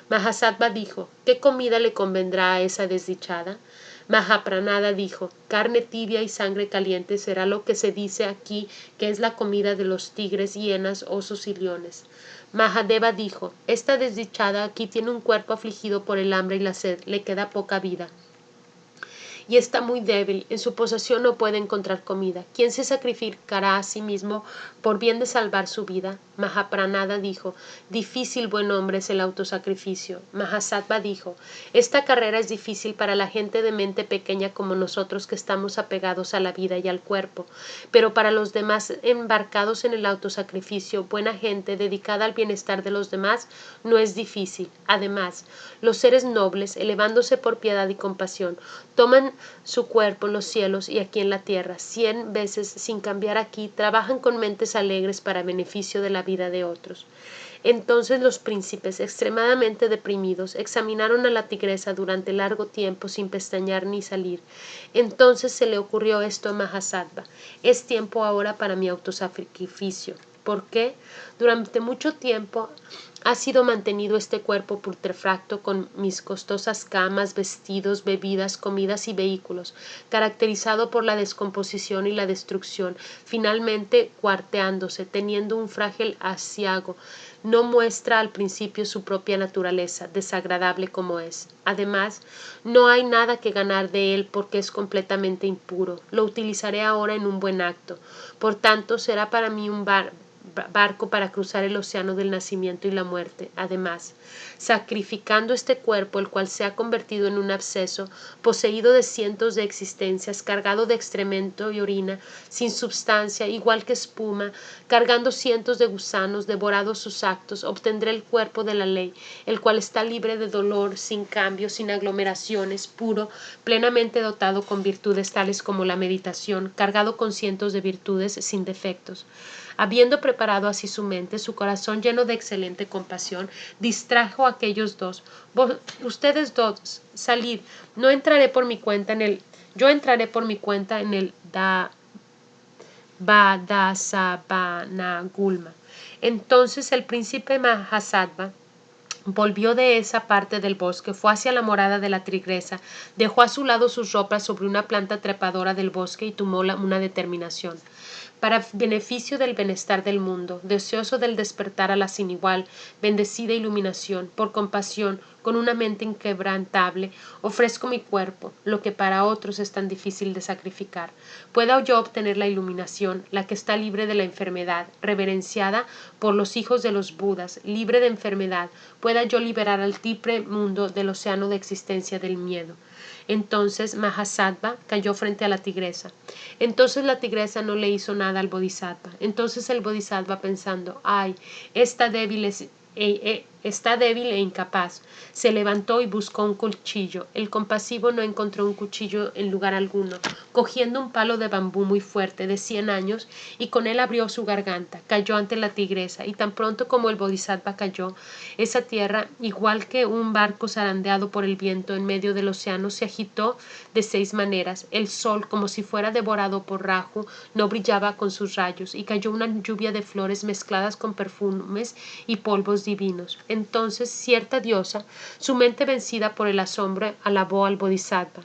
Mahasattva dijo: ¿qué comida le convendrá a esa desdichada? Mahapranada dijo: carne tibia y sangre caliente será lo que se dice aquí que es la comida de los tigres, hienas, osos y leones. Mahadeva dijo: esta desdichada aquí tiene un cuerpo afligido por el hambre y la sed, le queda poca vida y está muy débil, en su posesión no puede encontrar comida. ¿Quién se sacrificará a sí mismo por bien de salvar su vida? Mahapranada dijo: difícil, buen hombre, es el autosacrificio. Mahasattva dijo: esta carrera es difícil para la gente de mente pequeña como nosotros, que estamos apegados a la vida y al cuerpo, pero para los demás embarcados en el autosacrificio, buena gente dedicada al bienestar de los demás, no es difícil. Además, los seres nobles, elevándose por piedad y compasión, toman su cuerpo en los cielos y aquí en la tierra, 100 veces sin cambiar aquí, trabajan con mentes alegres para beneficio de la vida de otros. Entonces los príncipes, extremadamente deprimidos, examinaron a la tigresa durante largo tiempo sin pestañear ni salir. Entonces se le ocurrió esto a Mahasattva: es tiempo ahora para mi autosacrificio. ¿Por qué? Durante mucho tiempo ha sido mantenido este cuerpo putrefacto con mis costosas camas, vestidos, bebidas, comidas y vehículos, caracterizado por la descomposición y la destrucción, finalmente cuarteándose, teniendo un frágil aciago. No muestra al principio su propia naturaleza, desagradable como es. Además, no hay nada que ganar de él porque es completamente impuro. Lo utilizaré ahora en un buen acto. Por tanto, será para mí un barco para cruzar el océano del nacimiento y la muerte. Además, sacrificando este cuerpo, el cual se ha convertido en un absceso, poseído de cientos de existencias, cargado de excremento y orina, sin substancia, igual que espuma, cargando cientos de gusanos, devorados sus actos, obtendré el cuerpo de la ley, el cual está libre de dolor, sin cambios, sin aglomeraciones, puro, plenamente dotado con virtudes tales como la meditación, cargado con cientos de virtudes sin defectos. Habiendo preparado así su mente, su corazón lleno de excelente compasión, distrajo a aquellos dos: ustedes dos, salid, yo entraré por mi cuenta en el Vadasavanagulma. Entonces el príncipe Mahasattva volvió de esa parte del bosque, fue hacia la morada de la tigresa, dejó a su lado sus ropas sobre una planta trepadora del bosque y tomó una determinación. Para beneficio del bienestar del mundo, deseoso del despertar a la sin igual, bendecida iluminación, por compasión, con una mente inquebrantable, ofrezco mi cuerpo, lo que para otros es tan difícil de sacrificar. Pueda yo obtener la iluminación, la que está libre de la enfermedad, reverenciada por los hijos de los Budas, libre de enfermedad, pueda yo liberar al triple mundo del océano de existencia del miedo. Entonces Mahasattva cayó frente a la tigresa. Entonces la tigresa no le hizo nada al bodhisattva. Entonces el bodhisattva, pensando: ay, esta débil e incapaz, se levantó y buscó un cuchillo. El compasivo no encontró un cuchillo en lugar alguno. Cogiendo un palo de bambú muy fuerte, de 100 años, y con él abrió su garganta, cayó ante la tigresa, y tan pronto como el bodhisattva cayó, esa tierra, igual que un barco zarandeado por el viento en medio del océano, se agitó de 6 maneras. El sol, como si fuera devorado por Rahu, no brillaba con sus rayos, y cayó una lluvia de flores mezcladas con perfumes y polvos divinos. Entonces cierta diosa, su mente vencida por el asombro, alabó al bodhisattva: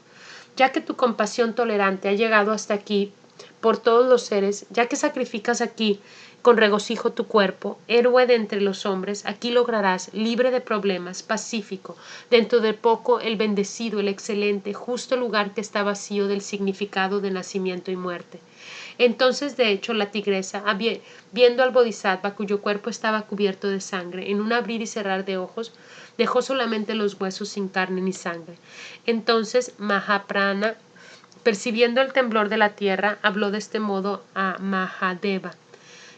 ya que tu compasión tolerante ha llegado hasta aquí por todos los seres, ya que sacrificas aquí con regocijo tu cuerpo, héroe de entre los hombres, aquí lograrás, libre de problemas, pacífico, dentro de poco el bendecido, el excelente, justo lugar que está vacío del significado de nacimiento y muerte. Entonces, de hecho, la tigresa, viendo al bodhisattva cuyo cuerpo estaba cubierto de sangre, en un abrir y cerrar de ojos, dejó solamente los huesos sin carne ni sangre. Entonces Mahaprana, percibiendo el temblor de la tierra, habló de este modo a Mahadeva: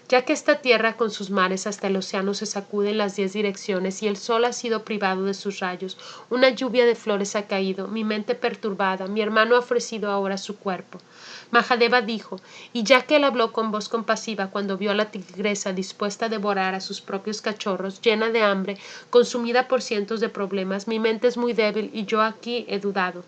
ya que esta tierra con sus mares hasta el océano se sacude en las 10 direcciones y el sol ha sido privado de sus rayos, una lluvia de flores ha caído, mi mente perturbada, mi hermano ha ofrecido ahora su cuerpo. Mahadeva dijo, y ya que él habló con voz compasiva cuando vio a la tigresa dispuesta a devorar a sus propios cachorros, llena de hambre, consumida por cientos de problemas, mi mente es muy débil y yo aquí he dudado.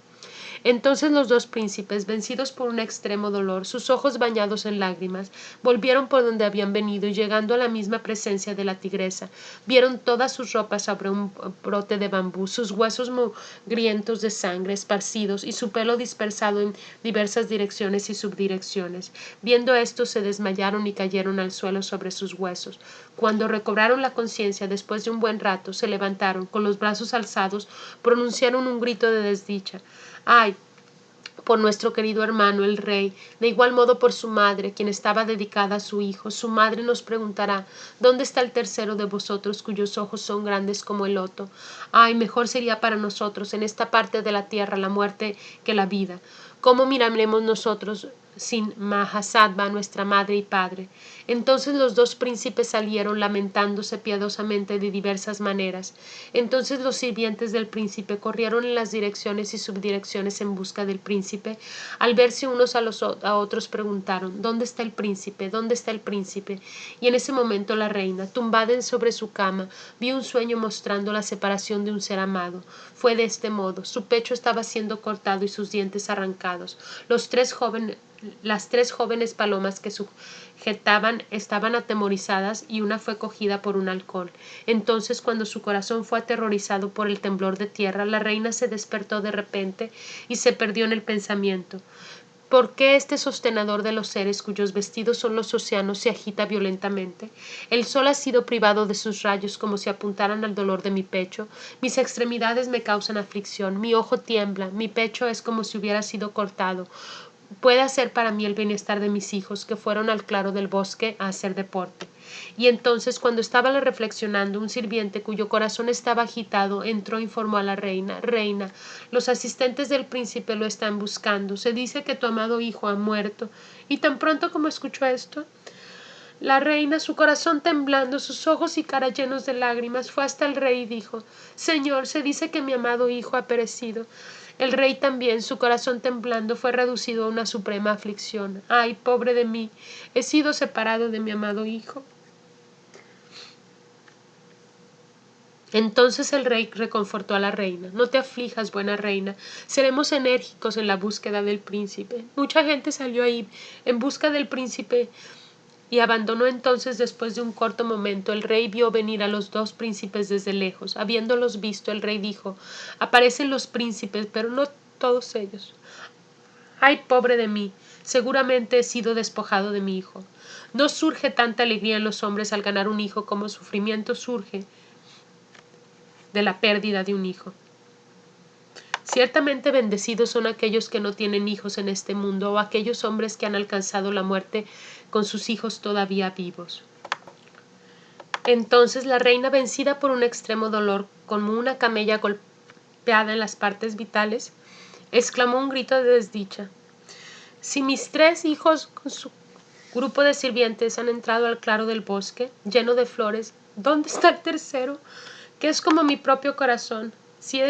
Entonces los dos príncipes, vencidos por un extremo dolor, sus ojos bañados en lágrimas, volvieron por donde habían venido y llegando a la misma presencia de la tigresa, vieron todas sus ropas sobre un brote de bambú, sus huesos mugrientos de sangre esparcidos y su pelo dispersado en diversas direcciones y subdirecciones. Viendo esto se desmayaron y cayeron al suelo sobre sus huesos. Cuando recobraron la conciencia después de un buen rato, se levantaron, con los brazos alzados, pronunciaron un grito de desdicha. ¡Ay! Por nuestro querido hermano el rey, de igual modo por su madre, quien estaba dedicada a su hijo. Su madre nos preguntará, ¿dónde está el tercero de vosotros cuyos ojos son grandes como el loto? Ay, mejor sería para nosotros en esta parte de la tierra la muerte que la vida. ¿Cómo miraremos nosotros sin Mahasattva, nuestra madre y padre? Entonces los dos príncipes salieron lamentándose piadosamente de diversas maneras. Entonces los sirvientes del príncipe corrieron en las direcciones y subdirecciones en busca del príncipe. Al verse unos a otros preguntaron, ¿dónde está el príncipe? ¿Dónde está el príncipe? Y en ese momento la reina, tumbada sobre su cama, vio un sueño mostrando la separación de un ser amado. Fue de este modo: su pecho estaba siendo cortado y sus dientes arrancados. Las tres jóvenes palomas que sujetaban estaban atemorizadas y una fue cogida por un halcón. Entonces, cuando su corazón fue aterrorizado por el temblor de tierra, la reina se despertó de repente y se perdió en el pensamiento. ¿Por qué este sostenedor de los seres cuyos vestidos son los océanos se agita violentamente? El sol ha sido privado de sus rayos como si apuntaran al dolor de mi pecho. Mis extremidades me causan aflicción, mi ojo tiembla, mi pecho es como si hubiera sido cortado. Pueda ser para mí el bienestar de mis hijos, que fueron al claro del bosque a hacer deporte. Y entonces, cuando estaba reflexionando, un sirviente cuyo corazón estaba agitado entró e informó a la reina: Reina, los asistentes del príncipe lo están buscando. Se dice que tu amado hijo ha muerto. Y tan pronto como escuchó esto, la reina, su corazón temblando, sus ojos y cara llenos de lágrimas, fue hasta el rey y dijo: Señor, se dice que mi amado hijo ha perecido. El rey también, su corazón temblando, fue reducido a una suprema aflicción. ¡Ay, pobre de mí! He sido separado de mi amado hijo. Entonces el rey reconfortó a la reina. No te aflijas, buena reina. Seremos enérgicos en la búsqueda del príncipe. Mucha gente salió ahí en busca del príncipe y abandonó. Entonces, después de un corto momento, el rey vio venir a los dos príncipes desde lejos. Habiéndolos visto, el rey dijo: Aparecen los príncipes, pero no todos ellos. ¡Ay, pobre de mí! Seguramente he sido despojado de mi hijo. No surge tanta alegría en los hombres al ganar un hijo como sufrimiento surge de la pérdida de un hijo. Ciertamente bendecidos son aquellos que no tienen hijos en este mundo, o aquellos hombres que han alcanzado la muerte con sus hijos todavía vivos. Entonces la reina, vencida por un extremo dolor, como una camella golpeada en las partes vitales, exclamó un grito de desdicha: Si mis tres hijos con su grupo de sirvientes han entrado al claro del bosque, lleno de flores, ¿dónde está el tercero, que es como mi propio corazón, si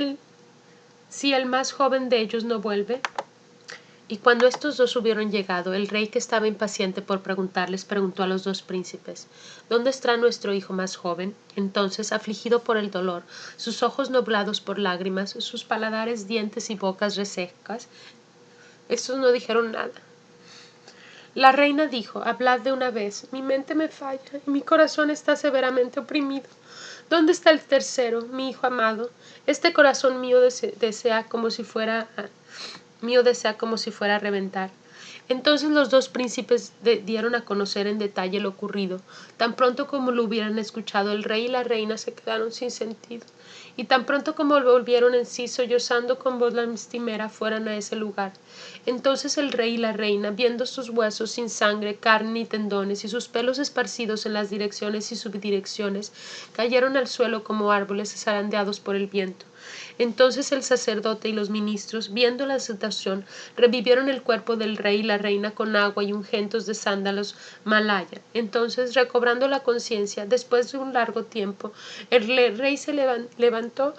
el más joven de ellos no vuelve? Y cuando estos dos hubieron llegado, el rey, que estaba impaciente por preguntarles, preguntó a los dos príncipes: ¿Dónde está nuestro hijo más joven? Entonces, afligido por el dolor, sus ojos nublados por lágrimas, sus paladares, dientes y bocas resecas, estos no dijeron nada. La reina dijo: Hablad de una vez, mi mente me falla y mi corazón está severamente oprimido. ¿Dónde está el tercero, mi hijo amado? Este corazón mío desea como si fuera a reventar. Entonces los dos príncipes dieron a conocer en detalle lo ocurrido. Tan pronto como lo hubieran escuchado, el rey y la reina se quedaron sin sentido. Y tan pronto como volvieron en sí, sollozando con voz lastimera, fueron a ese lugar. Entonces el rey y la reina, viendo sus huesos sin sangre, carne ni tendones, y sus pelos esparcidos en las direcciones y subdirecciones, cayeron al suelo como árboles zarandeados por el viento. Entonces el sacerdote y los ministros, viendo la situación, revivieron el cuerpo del rey y la reina con agua y ungüentos de sándalos malaya. Entonces, recobrando la conciencia, después de un largo tiempo, el rey se levantó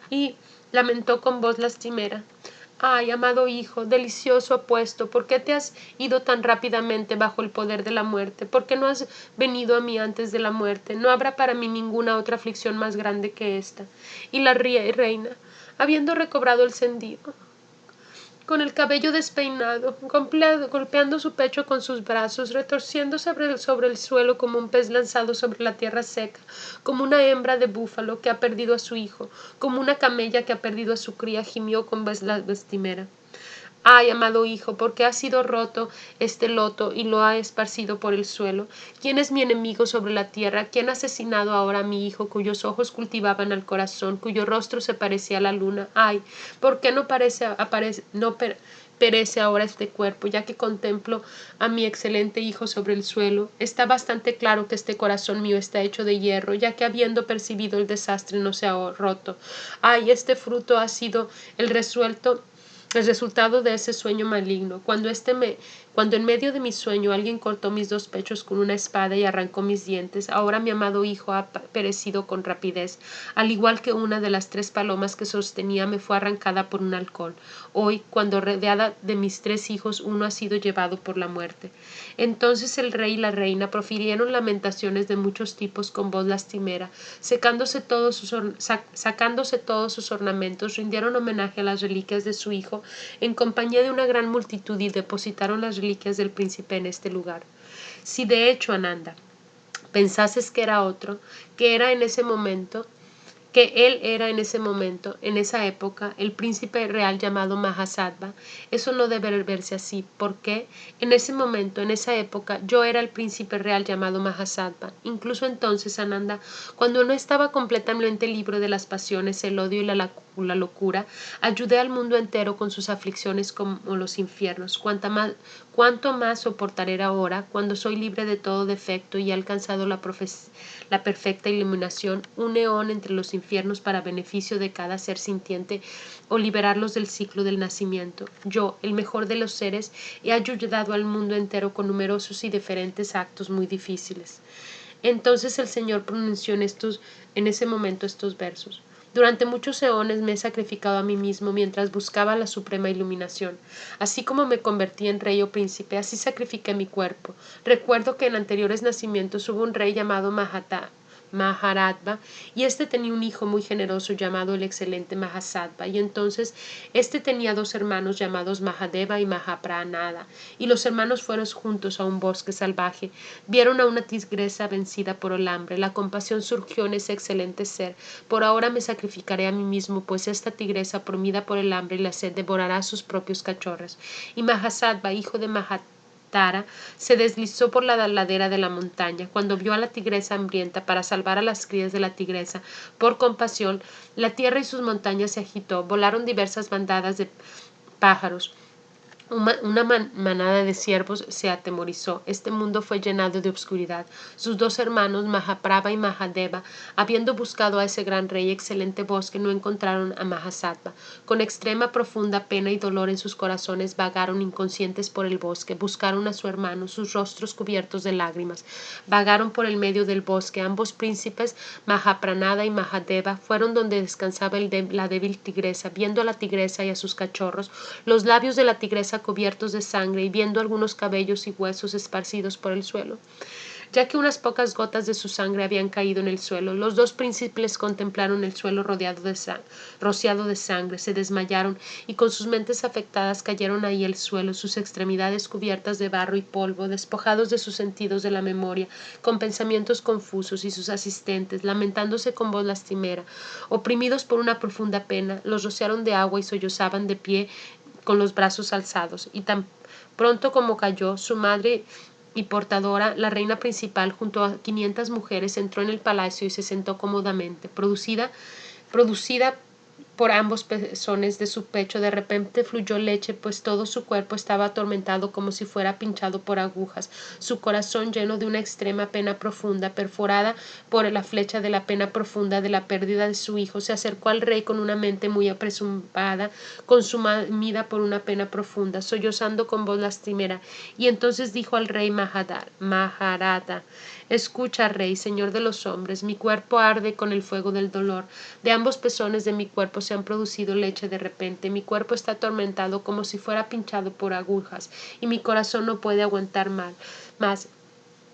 y lamentó con voz lastimera: Ay, amado hijo, delicioso apuesto, ¿por qué te has ido tan rápidamente bajo el poder de la muerte? ¿Por qué no has venido a mí antes de la muerte? No habrá para mí ninguna otra aflicción más grande que esta. Y la reina, habiendo recobrado el sentido, con el cabello despeinado, golpeando su pecho con sus brazos, retorciendo sobre el suelo como un pez lanzado sobre la tierra seca, como una hembra de búfalo que ha perdido a su hijo, como una camella que ha perdido a su cría, gimió con la lastimera. Ay, amado hijo, ¿por qué ha sido roto este loto y lo ha esparcido por el suelo? ¿Quién es mi enemigo sobre la tierra? ¿Quién ha asesinado ahora a mi hijo, cuyos ojos cultivaban al corazón, cuyo rostro se parecía a la luna? Ay, ¿por qué no perece ahora este cuerpo, ya que contemplo a mi excelente hijo sobre el suelo? Está bastante claro que este corazón mío está hecho de hierro, ya que habiendo percibido el desastre no se ha roto. Ay, este fruto ha sido el resultado de ese sueño maligno, cuando en medio de mi sueño alguien cortó mis dos pechos con una espada y arrancó mis dientes, ahora mi amado hijo ha perecido con rapidez, al igual que una de las 3 palomas que sostenía me fue arrancada por un halcón. Hoy, cuando rodeada de mis 3 hijos, uno ha sido llevado por la muerte. Entonces el rey y la reina profirieron lamentaciones de muchos tipos con voz lastimera, sacándose todos sus ornamentos, rindieron homenaje a las reliquias de su hijo en compañía de una gran multitud y depositaron las reliquias del príncipe en este lugar. Si de hecho, Ananda, pensases que era otro, que él era en ese momento, en esa época, el príncipe real llamado Mahasattva, eso no debe verse así, porque en ese momento, en esa época, yo era el príncipe real llamado Mahasattva. Incluso entonces, Ananda, cuando no estaba completamente libre de las pasiones, el odio y la locura, ayudé al mundo entero con sus aflicciones como los infiernos. Cuánto más soportaré ahora, cuando soy libre de todo defecto y he alcanzado la perfecta iluminación, un eón entre los infiernos para beneficio de cada ser sintiente o liberarlos del ciclo del nacimiento. Yo, el mejor de los seres, he ayudado al mundo entero con numerosos y diferentes actos muy difíciles. Entonces el Señor pronunció en ese momento estos versos: Durante muchos eones me he sacrificado a mí mismo mientras buscaba la suprema iluminación. Así como me convertí en rey o príncipe, así sacrifiqué mi cuerpo. Recuerdo que en anteriores nacimientos hubo un rey llamado Maharatma, y este tenía un hijo muy generoso llamado el excelente Mahasattva, y entonces este tenía 2 hermanos llamados Mahadeva y Mahapranada, y los hermanos fueron juntos a un bosque salvaje, vieron a una tigresa vencida por el hambre, la compasión surgió en ese excelente ser: por ahora me sacrificaré a mí mismo, pues esta tigresa, promida por el hambre y la sed, devorará a sus propios cachorros. Y Mahasattva, hijo de Tara, se deslizó por la ladera de la montaña. Cuando vio a la tigresa hambrienta, para salvar a las crías de la tigresa, por compasión, la tierra y sus montañas se agitó, volaron diversas bandadas de pájaros. Una manada de ciervos se atemorizó. Este mundo fue llenado de obscuridad. Sus 2 hermanos, Mahaprabha y Mahadeva, habiendo buscado a ese gran rey excelente bosque, no encontraron a Mahasattva. Con extrema profunda pena y dolor en sus corazones, vagaron inconscientes por el bosque, buscaron a su hermano, sus rostros cubiertos de lágrimas. Vagaron por el medio del bosque. Ambos príncipes, Mahapranada y Mahadeva, fueron donde descansaba la débil tigresa. Viendo a la tigresa y a sus cachorros, los labios de la tigresa cubiertos de sangre, y viendo algunos cabellos y huesos esparcidos por el suelo, ya que unas pocas gotas de su sangre habían caído en el suelo, los 2 príncipes contemplaron el suelo rociado de sangre, se desmayaron y con sus mentes afectadas cayeron ahí al suelo, sus extremidades cubiertas de barro y polvo, despojados de sus sentidos de la memoria, con pensamientos confusos, y sus asistentes, lamentándose con voz lastimera, oprimidos por una profunda pena, los rociaron de agua y sollozaban de pie con los brazos alzados. Y tan pronto como cayó, su madre y portadora, la reina principal, junto a 500 mujeres, entró en el palacio y se sentó cómodamente. Producida producida por ambos pezones de su pecho. De repente fluyó leche, pues todo su cuerpo estaba atormentado como si fuera pinchado por agujas. Su corazón, lleno de una extrema pena profunda, perforada por la flecha de la pena profunda de la pérdida de su hijo, se acercó al rey con una mente muy apresurada, consumida por una pena profunda, sollozando con voz lastimera. Y entonces dijo al rey Maharata: escucha, rey, señor de los hombres, mi cuerpo arde con el fuego del dolor. De ambos pezones de mi cuerpo se han producido leche de repente. Mi cuerpo está atormentado como si fuera pinchado por agujas, y mi corazón no puede aguantar más.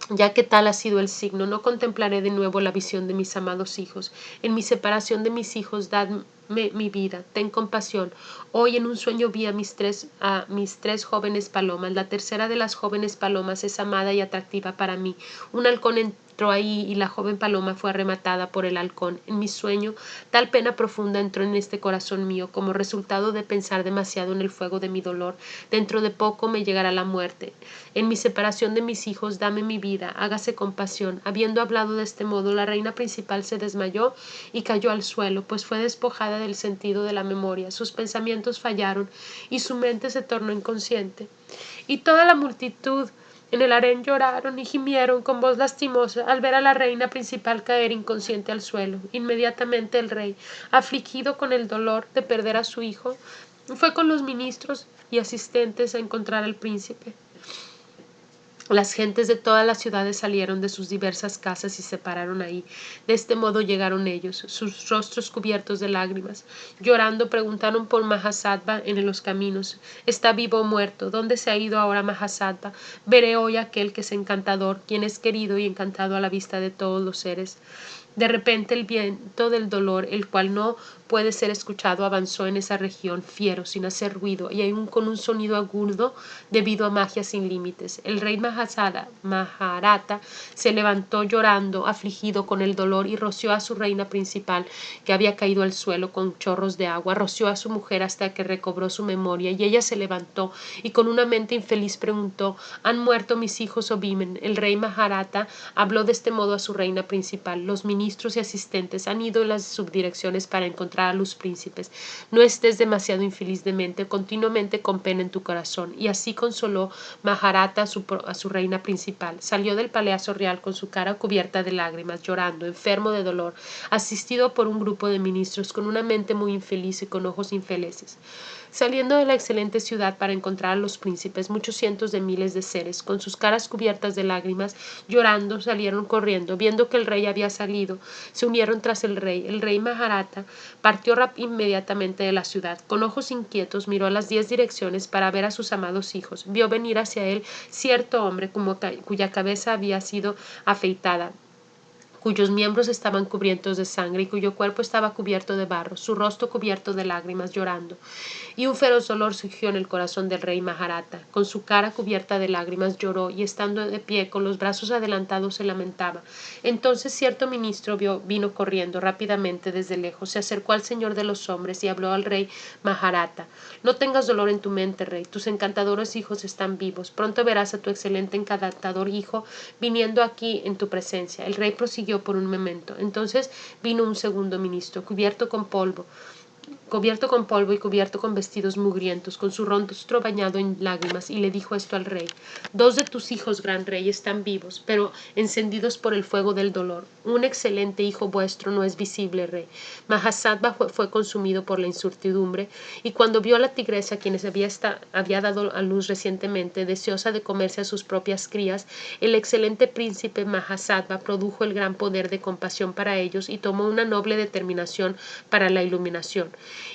Ya que tal ha sido el signo, no contemplaré de nuevo la visión de mis amados hijos. En mi separación de mis hijos, dadme mi vida, ten compasión. Hoy en un sueño vi a mis tres jóvenes palomas. La tercera de las jóvenes palomas es amada y atractiva para mí. Un halcón entró ahí y la joven paloma fue arrematada por el halcón. En mi sueño, tal pena profunda entró en este corazón mío como resultado de pensar demasiado en el fuego de mi dolor. Dentro de poco me llegará la muerte. En mi separación de mis hijos, dame mi vida, hágase compasión. Habiendo hablado de este modo, la reina principal se desmayó y cayó al suelo, pues fue despojada del sentido de la memoria. Sus pensamientos fallaron y su mente se tornó inconsciente. Y toda la multitud en el harén lloraron y gimieron con voz lastimosa al ver a la reina principal caer inconsciente al suelo. Inmediatamente el rey, afligido con el dolor de perder a su hijo, fue con los ministros y asistentes a encontrar al príncipe. Las gentes de todas las ciudades salieron de sus diversas casas y se pararon ahí. De este modo llegaron ellos, sus rostros cubiertos de lágrimas. Llorando preguntaron por Mahasattva en los caminos. ¿Está vivo o muerto? ¿Dónde se ha ido ahora Mahasattva? Veré hoy aquel que es encantador, quien es querido y encantado a la vista de todos los seres. De repente el viento del dolor, el cual no puede ser escuchado, avanzó en esa región, fiero, sin hacer ruido, y aún con un sonido agudo debido a magia sin límites. El rey Maharata se levantó llorando, afligido con el dolor, y roció a su reina principal, que había caído al suelo con chorros de agua. Roció a su mujer hasta que recobró su memoria, y ella se levantó, y con una mente infeliz preguntó: ¿han muerto mis hijos o viven? El rey Maharata habló de este modo a su reina principal: los ministros y asistentes han ido en las subdirecciones para encontrar a los príncipes. No estés demasiado infeliz de mente, continuamente con pena en tu corazón. Y así consoló Maharata a su reina principal. Salió del palacio real con su cara cubierta de lágrimas, llorando, enfermo de dolor, asistido por un grupo de ministros con una mente muy infeliz y con ojos infelices. Saliendo de la excelente ciudad para encontrar a los príncipes, muchos cientos de miles de seres, con sus caras cubiertas de lágrimas, llorando, salieron corriendo. Viendo que el rey había salido, se unieron tras el rey. El rey Maharata partió inmediatamente de la ciudad. Con ojos inquietos miró a las 10 direcciones para ver a sus amados hijos. Vio venir hacia él cierto hombre cuya cabeza había sido afeitada, cuyos miembros estaban cubiertos de sangre y cuyo cuerpo estaba cubierto de barro, su rostro cubierto de lágrimas, llorando. Y un feroz dolor surgió en el corazón del rey Maharata. Con su cara cubierta de lágrimas lloró, y estando de pie con los brazos adelantados se lamentaba. Entonces cierto ministro vino corriendo rápidamente desde lejos, se acercó al señor de los hombres y habló al rey Maharata: no tengas dolor en tu mente, rey, tus encantadores hijos están vivos. Pronto verás a tu excelente encantador hijo viniendo aquí en tu presencia. El rey prosiguió por un momento. Entonces vino un segundo ministro, cubierto con polvo y cubierto con vestidos mugrientos, con su rostro bañado en lágrimas, y le dijo esto al rey: 2 de tus hijos, gran rey, están vivos, pero encendidos por el fuego del dolor. Un excelente hijo vuestro no es visible, rey. Mahasattva fue consumido por la incertidumbre, y cuando vio a la tigresa, quien había dado a luz recientemente, deseosa de comerse a sus propias crías, el excelente príncipe Mahasattva produjo el gran poder de compasión para ellos y tomó una noble determinación para la iluminación.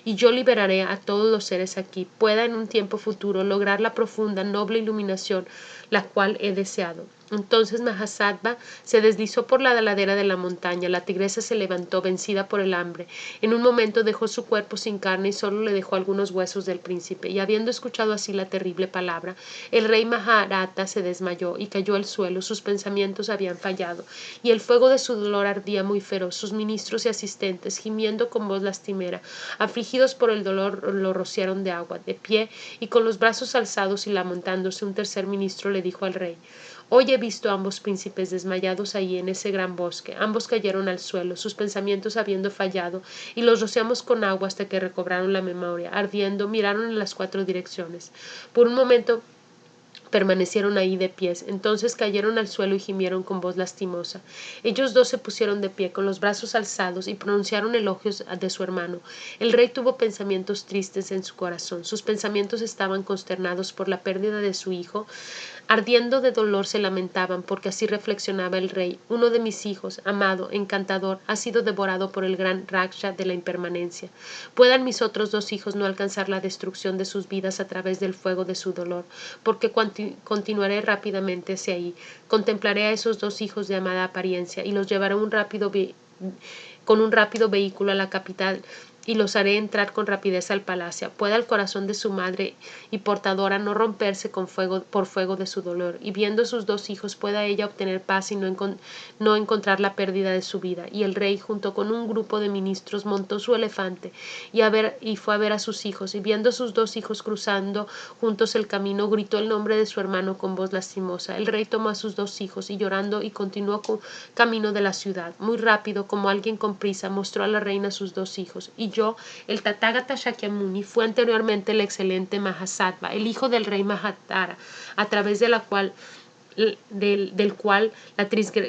Y yo liberaré a todos los seres aquí, pueda en un tiempo futuro lograr la profunda, noble iluminación, la cual he deseado. Entonces Mahasattva se deslizó por la ladera de la montaña. La tigresa se levantó, vencida por el hambre. En un momento dejó su cuerpo sin carne y solo le dejó algunos huesos del príncipe. Y habiendo escuchado así la terrible palabra, el rey Maharata se desmayó y cayó al suelo. Sus pensamientos habían fallado, y el fuego de su dolor ardía muy feroz. Sus ministros y asistentes, gimiendo con voz lastimera, afligidos por el dolor, lo rociaron de agua. De pie y con los brazos alzados y lamentándose, un tercer ministro le dijo al rey: Hoy he visto a ambos príncipes desmayados ahí en ese gran bosque. Ambos cayeron al suelo, sus pensamientos habiendo fallado, y los rociamos con agua hasta que recobraron la memoria. Ardiendo, miraron en las 4 direcciones. Por un momento permanecieron ahí de pies, entonces cayeron al suelo y gimieron con voz lastimosa. Ellos dos se pusieron de pie con los brazos alzados y pronunciaron elogios de su hermano. El rey tuvo pensamientos tristes en su corazón, sus pensamientos estaban consternados por la pérdida de su hijo. Ardiendo de dolor se lamentaban, porque así reflexionaba el rey: uno de mis hijos, amado, encantador, ha sido devorado por el gran Raksha de la impermanencia. Puedan mis otros 2 hijos no alcanzar la destrucción de sus vidas a través del fuego de su dolor, porque continuaré rápidamente hacia ahí. Contemplaré a esos 2 hijos de amada apariencia y los llevaré con un rápido vehículo a la capital y los haré entrar con rapidez al palacio. Pueda el corazón de su madre y portadora no romperse por fuego de su dolor, y viendo sus 2 hijos pueda ella obtener paz y no encontrar la pérdida de su vida. Y el rey, junto con un grupo de ministros, montó su elefante y fue a ver a sus hijos, y viendo sus 2 hijos cruzando juntos el camino, gritó el nombre de su hermano con voz lastimosa. El rey tomó a sus 2 hijos y llorando y continuó camino de la ciudad. Muy rápido, como alguien con prisa, mostró a la reina sus 2 hijos. Y yo, el Tathagata Shakyamuni, fue anteriormente el excelente Mahasattva, el hijo del rey Mahatara, a través del cual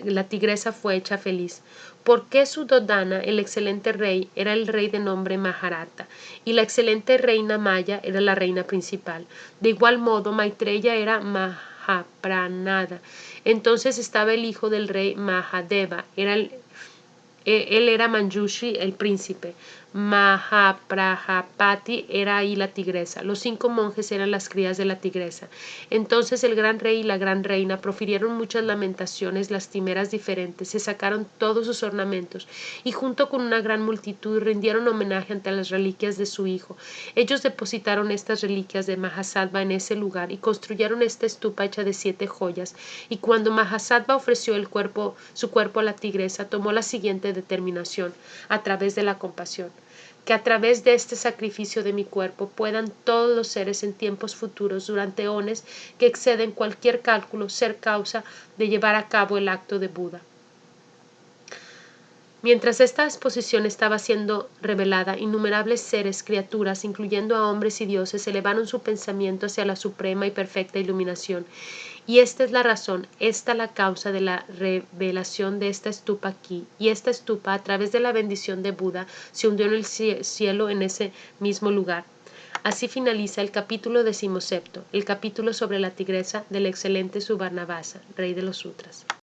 la tigresa fue hecha feliz. Porque Suddhodana, el excelente rey, era el rey de nombre Maharata, y la excelente reina Maya era la reina principal. De igual modo, Maitreya era Mahapranada. Entonces estaba el hijo del rey Mahadeva, él era Manjushri, el príncipe. Mahaprajapati era ahí la tigresa. Los 5 monjes eran las crías de la tigresa. Entonces el gran rey y la gran reina profirieron muchas lamentaciones lastimeras diferentes, se sacaron todos sus ornamentos y junto con una gran multitud rindieron homenaje ante las reliquias de su hijo. Ellos depositaron estas reliquias de Mahasattva en ese lugar y construyeron esta estupa hecha de 7 joyas. Y cuando Mahasattva ofreció su cuerpo a la tigresa, tomó la siguiente determinación a través de la compasión: que a través de este sacrificio de mi cuerpo puedan todos los seres en tiempos futuros, durante eones que exceden cualquier cálculo, ser causa de llevar a cabo el acto de Buda. Mientras esta exposición estaba siendo revelada, innumerables seres, criaturas, incluyendo a hombres y dioses, elevaron su pensamiento hacia la suprema y perfecta iluminación. Y esta es la razón, esta la causa de la revelación de esta estupa aquí. Y esta estupa, a través de la bendición de Buda, se hundió en el cielo en ese mismo lugar. Así finaliza el capítulo 17, el capítulo sobre la tigresa del excelente Suvarnabhasa, rey de los sutras.